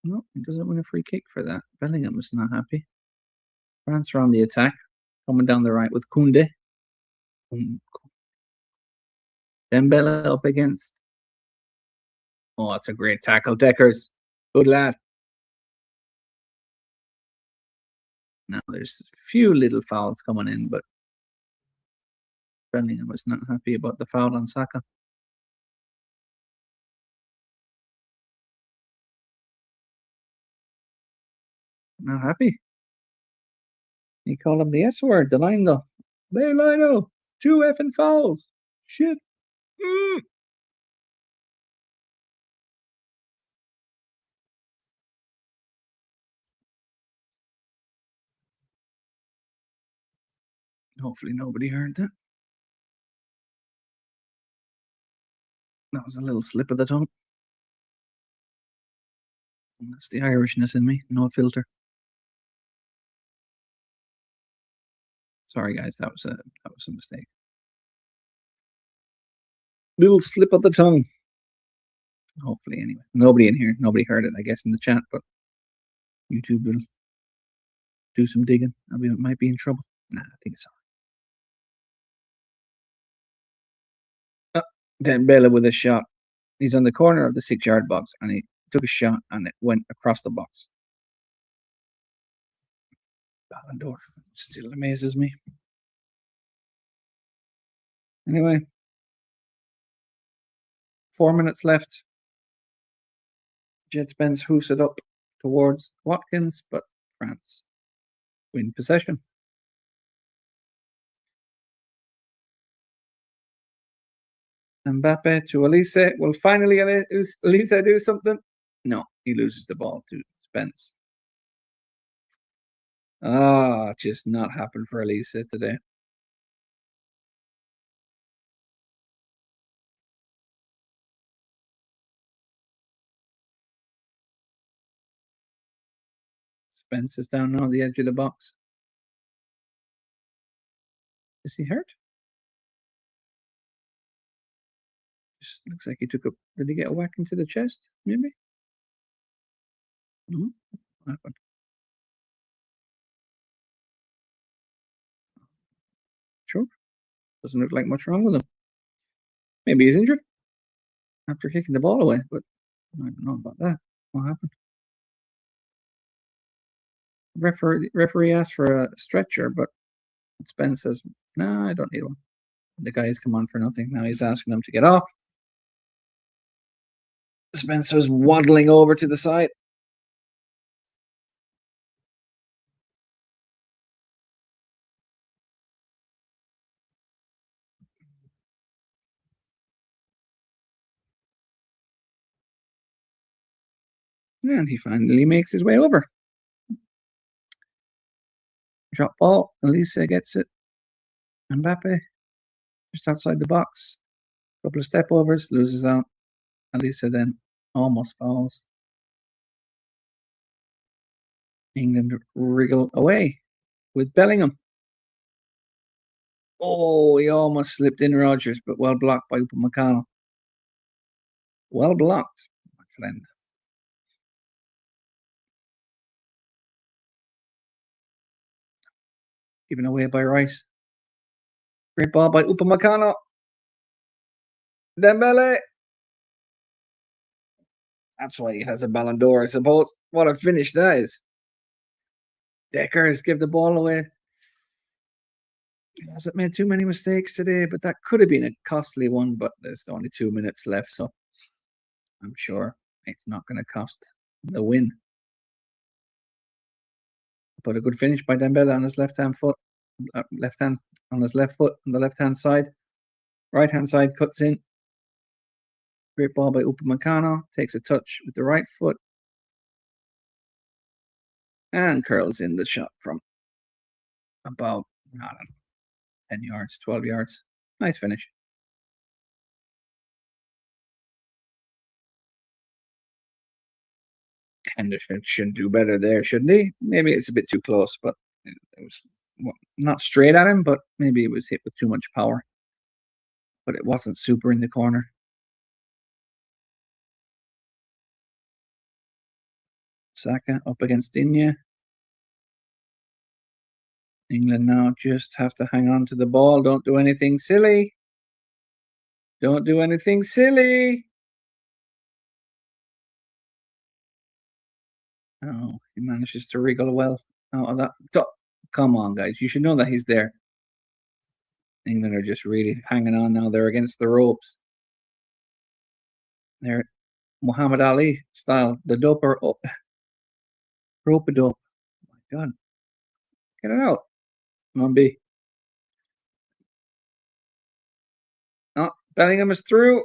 No, he doesn't win a free kick for that. Bellingham is not happy. France are on the attack. Coming down the right with Koundé. Dembele up against... Oh, that's a great tackle. Deckers. Good lad. Now, there's a few little fouls coming in, but Bellingham was not happy about the foul on Saka. Not happy. He called him the S word, the line though. Hey, Lino, 2 effing fouls. Shit. Hopefully nobody heard that. That was a little slip of the tongue. That's the Irishness in me. No filter. Sorry, guys. That was a mistake. Little slip of the tongue. Hopefully, anyway. Nobody in here. Nobody heard it, I guess, in the chat, but YouTube will do some digging. Might be in trouble. Nah, I think it's all right. Dembele with a shot. He's on the corner of the 6-yard box and he took a shot and it went across the box. Ballon d'Or still amazes me. Anyway, 4 minutes left. Jed Spence hoosed it up towards Watkins, but France win possession. Mbappe to Elise. Will finally Elise do something? No, he loses the ball to Spence. Just not happened for Elise today. Spence is down now on the edge of the box. Is he hurt? Just looks like he took a. Did he get a whack into the chest? Maybe. No. What happened? Sure. Doesn't look like much wrong with him. Maybe he's injured after kicking the ball away, but I don't know about that. What happened? Referee asked for a stretcher, but Spence says, "No, I don't need one." The guy's come on for nothing. Now he's asking him to get off. Spencer's waddling over to the side. And he finally makes his way over. Drop ball. Elise gets it. Mbappe just outside the box. Couple of step overs, loses out. Elise then almost falls. England wriggle away with Bellingham. Oh, he almost slipped in Rodgers, but well blocked by Upamecano. Well blocked, my friend. Given away by Rice. Great ball by Upamecano. Dembele. That's why he has a Ballon d'Or, I suppose. What a finish that is. Deckers give the ball away. He hasn't made too many mistakes today, but that could have been a costly one, but there's only 2 minutes left, so I'm sure it's not going to cost the win. But a good finish by Dembele on his left-hand foot. On his left foot on the left-hand side. Right-hand side cuts in. Great ball by Upamecano. Takes a touch with the right foot. And curls in the shot from about, I don't know, 10 yards, 12 yards. Nice finish. Henderson should do better there, shouldn't he? Maybe it's a bit too close, but it was not straight at him, but maybe it was hit with too much power. But it wasn't super in the corner. Saka up against Digne. England now just have to hang on to the ball. Don't do anything silly. Don't do anything silly. Oh, he manages to wriggle well out of that. Come on, guys. You should know that he's there. England are just really hanging on now. They're against the ropes. They're Muhammad Ali style. The doper up. Rope-a-dope. Oh my God. Get it out. Come on, B. Oh, Bellingham is through.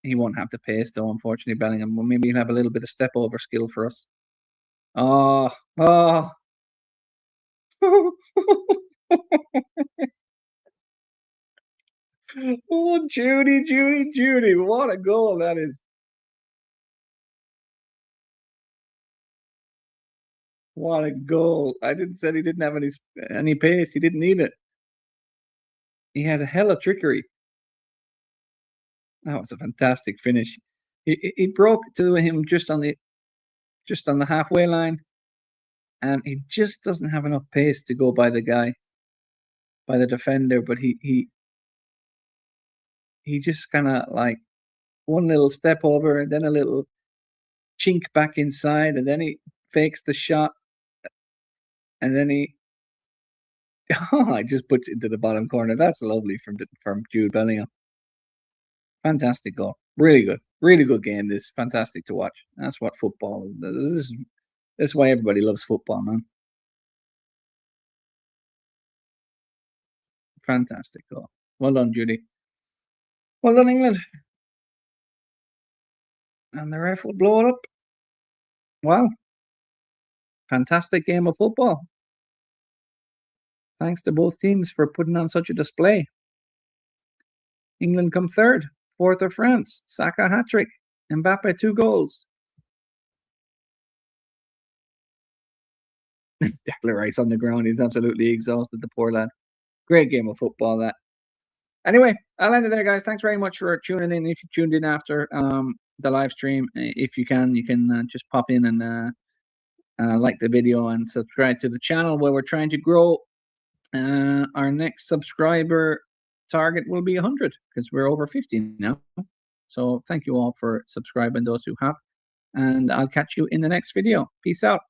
He won't have the pace, though, unfortunately, Bellingham. Well, maybe he'll have a little bit of step over skill for us. Oh. Oh, Judy. What a goal that is. What a goal. I didn't say he didn't have any pace. He didn't need it. He had a hell of trickery. That was a fantastic finish. He broke to him just on the just on the halfway line. And he just doesn't have enough pace to go by the guy, by the defender, but he just kind of like one little step over and then a little chink back inside, and then he fakes the shot, and then he just puts it into the bottom corner. That's lovely from Jude Bellingham. Fantastic goal. Really good game. This fantastic to watch. That's what football is. This is why everybody loves football, man. Fantastic goal. Well done, Judy. Well done, England. And the ref will blow it up. Wow. Fantastic game of football. Thanks to both teams for putting on such a display. England come third. Fourth are France. Saka hat-trick. Mbappe 2 goals. Declan Rice on the ground. He's absolutely exhausted, the poor lad. Great game of football, that. Anyway, I'll end it there, guys. Thanks very much for tuning in. If you tuned in after the live stream, if you can just pop in and like the video and subscribe to the channel, where we're trying to grow. Our next subscriber target will be 100 because we're over 50 now. So thank you all for subscribing, those who have. And I'll catch you in the next video. Peace out.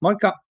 Moika.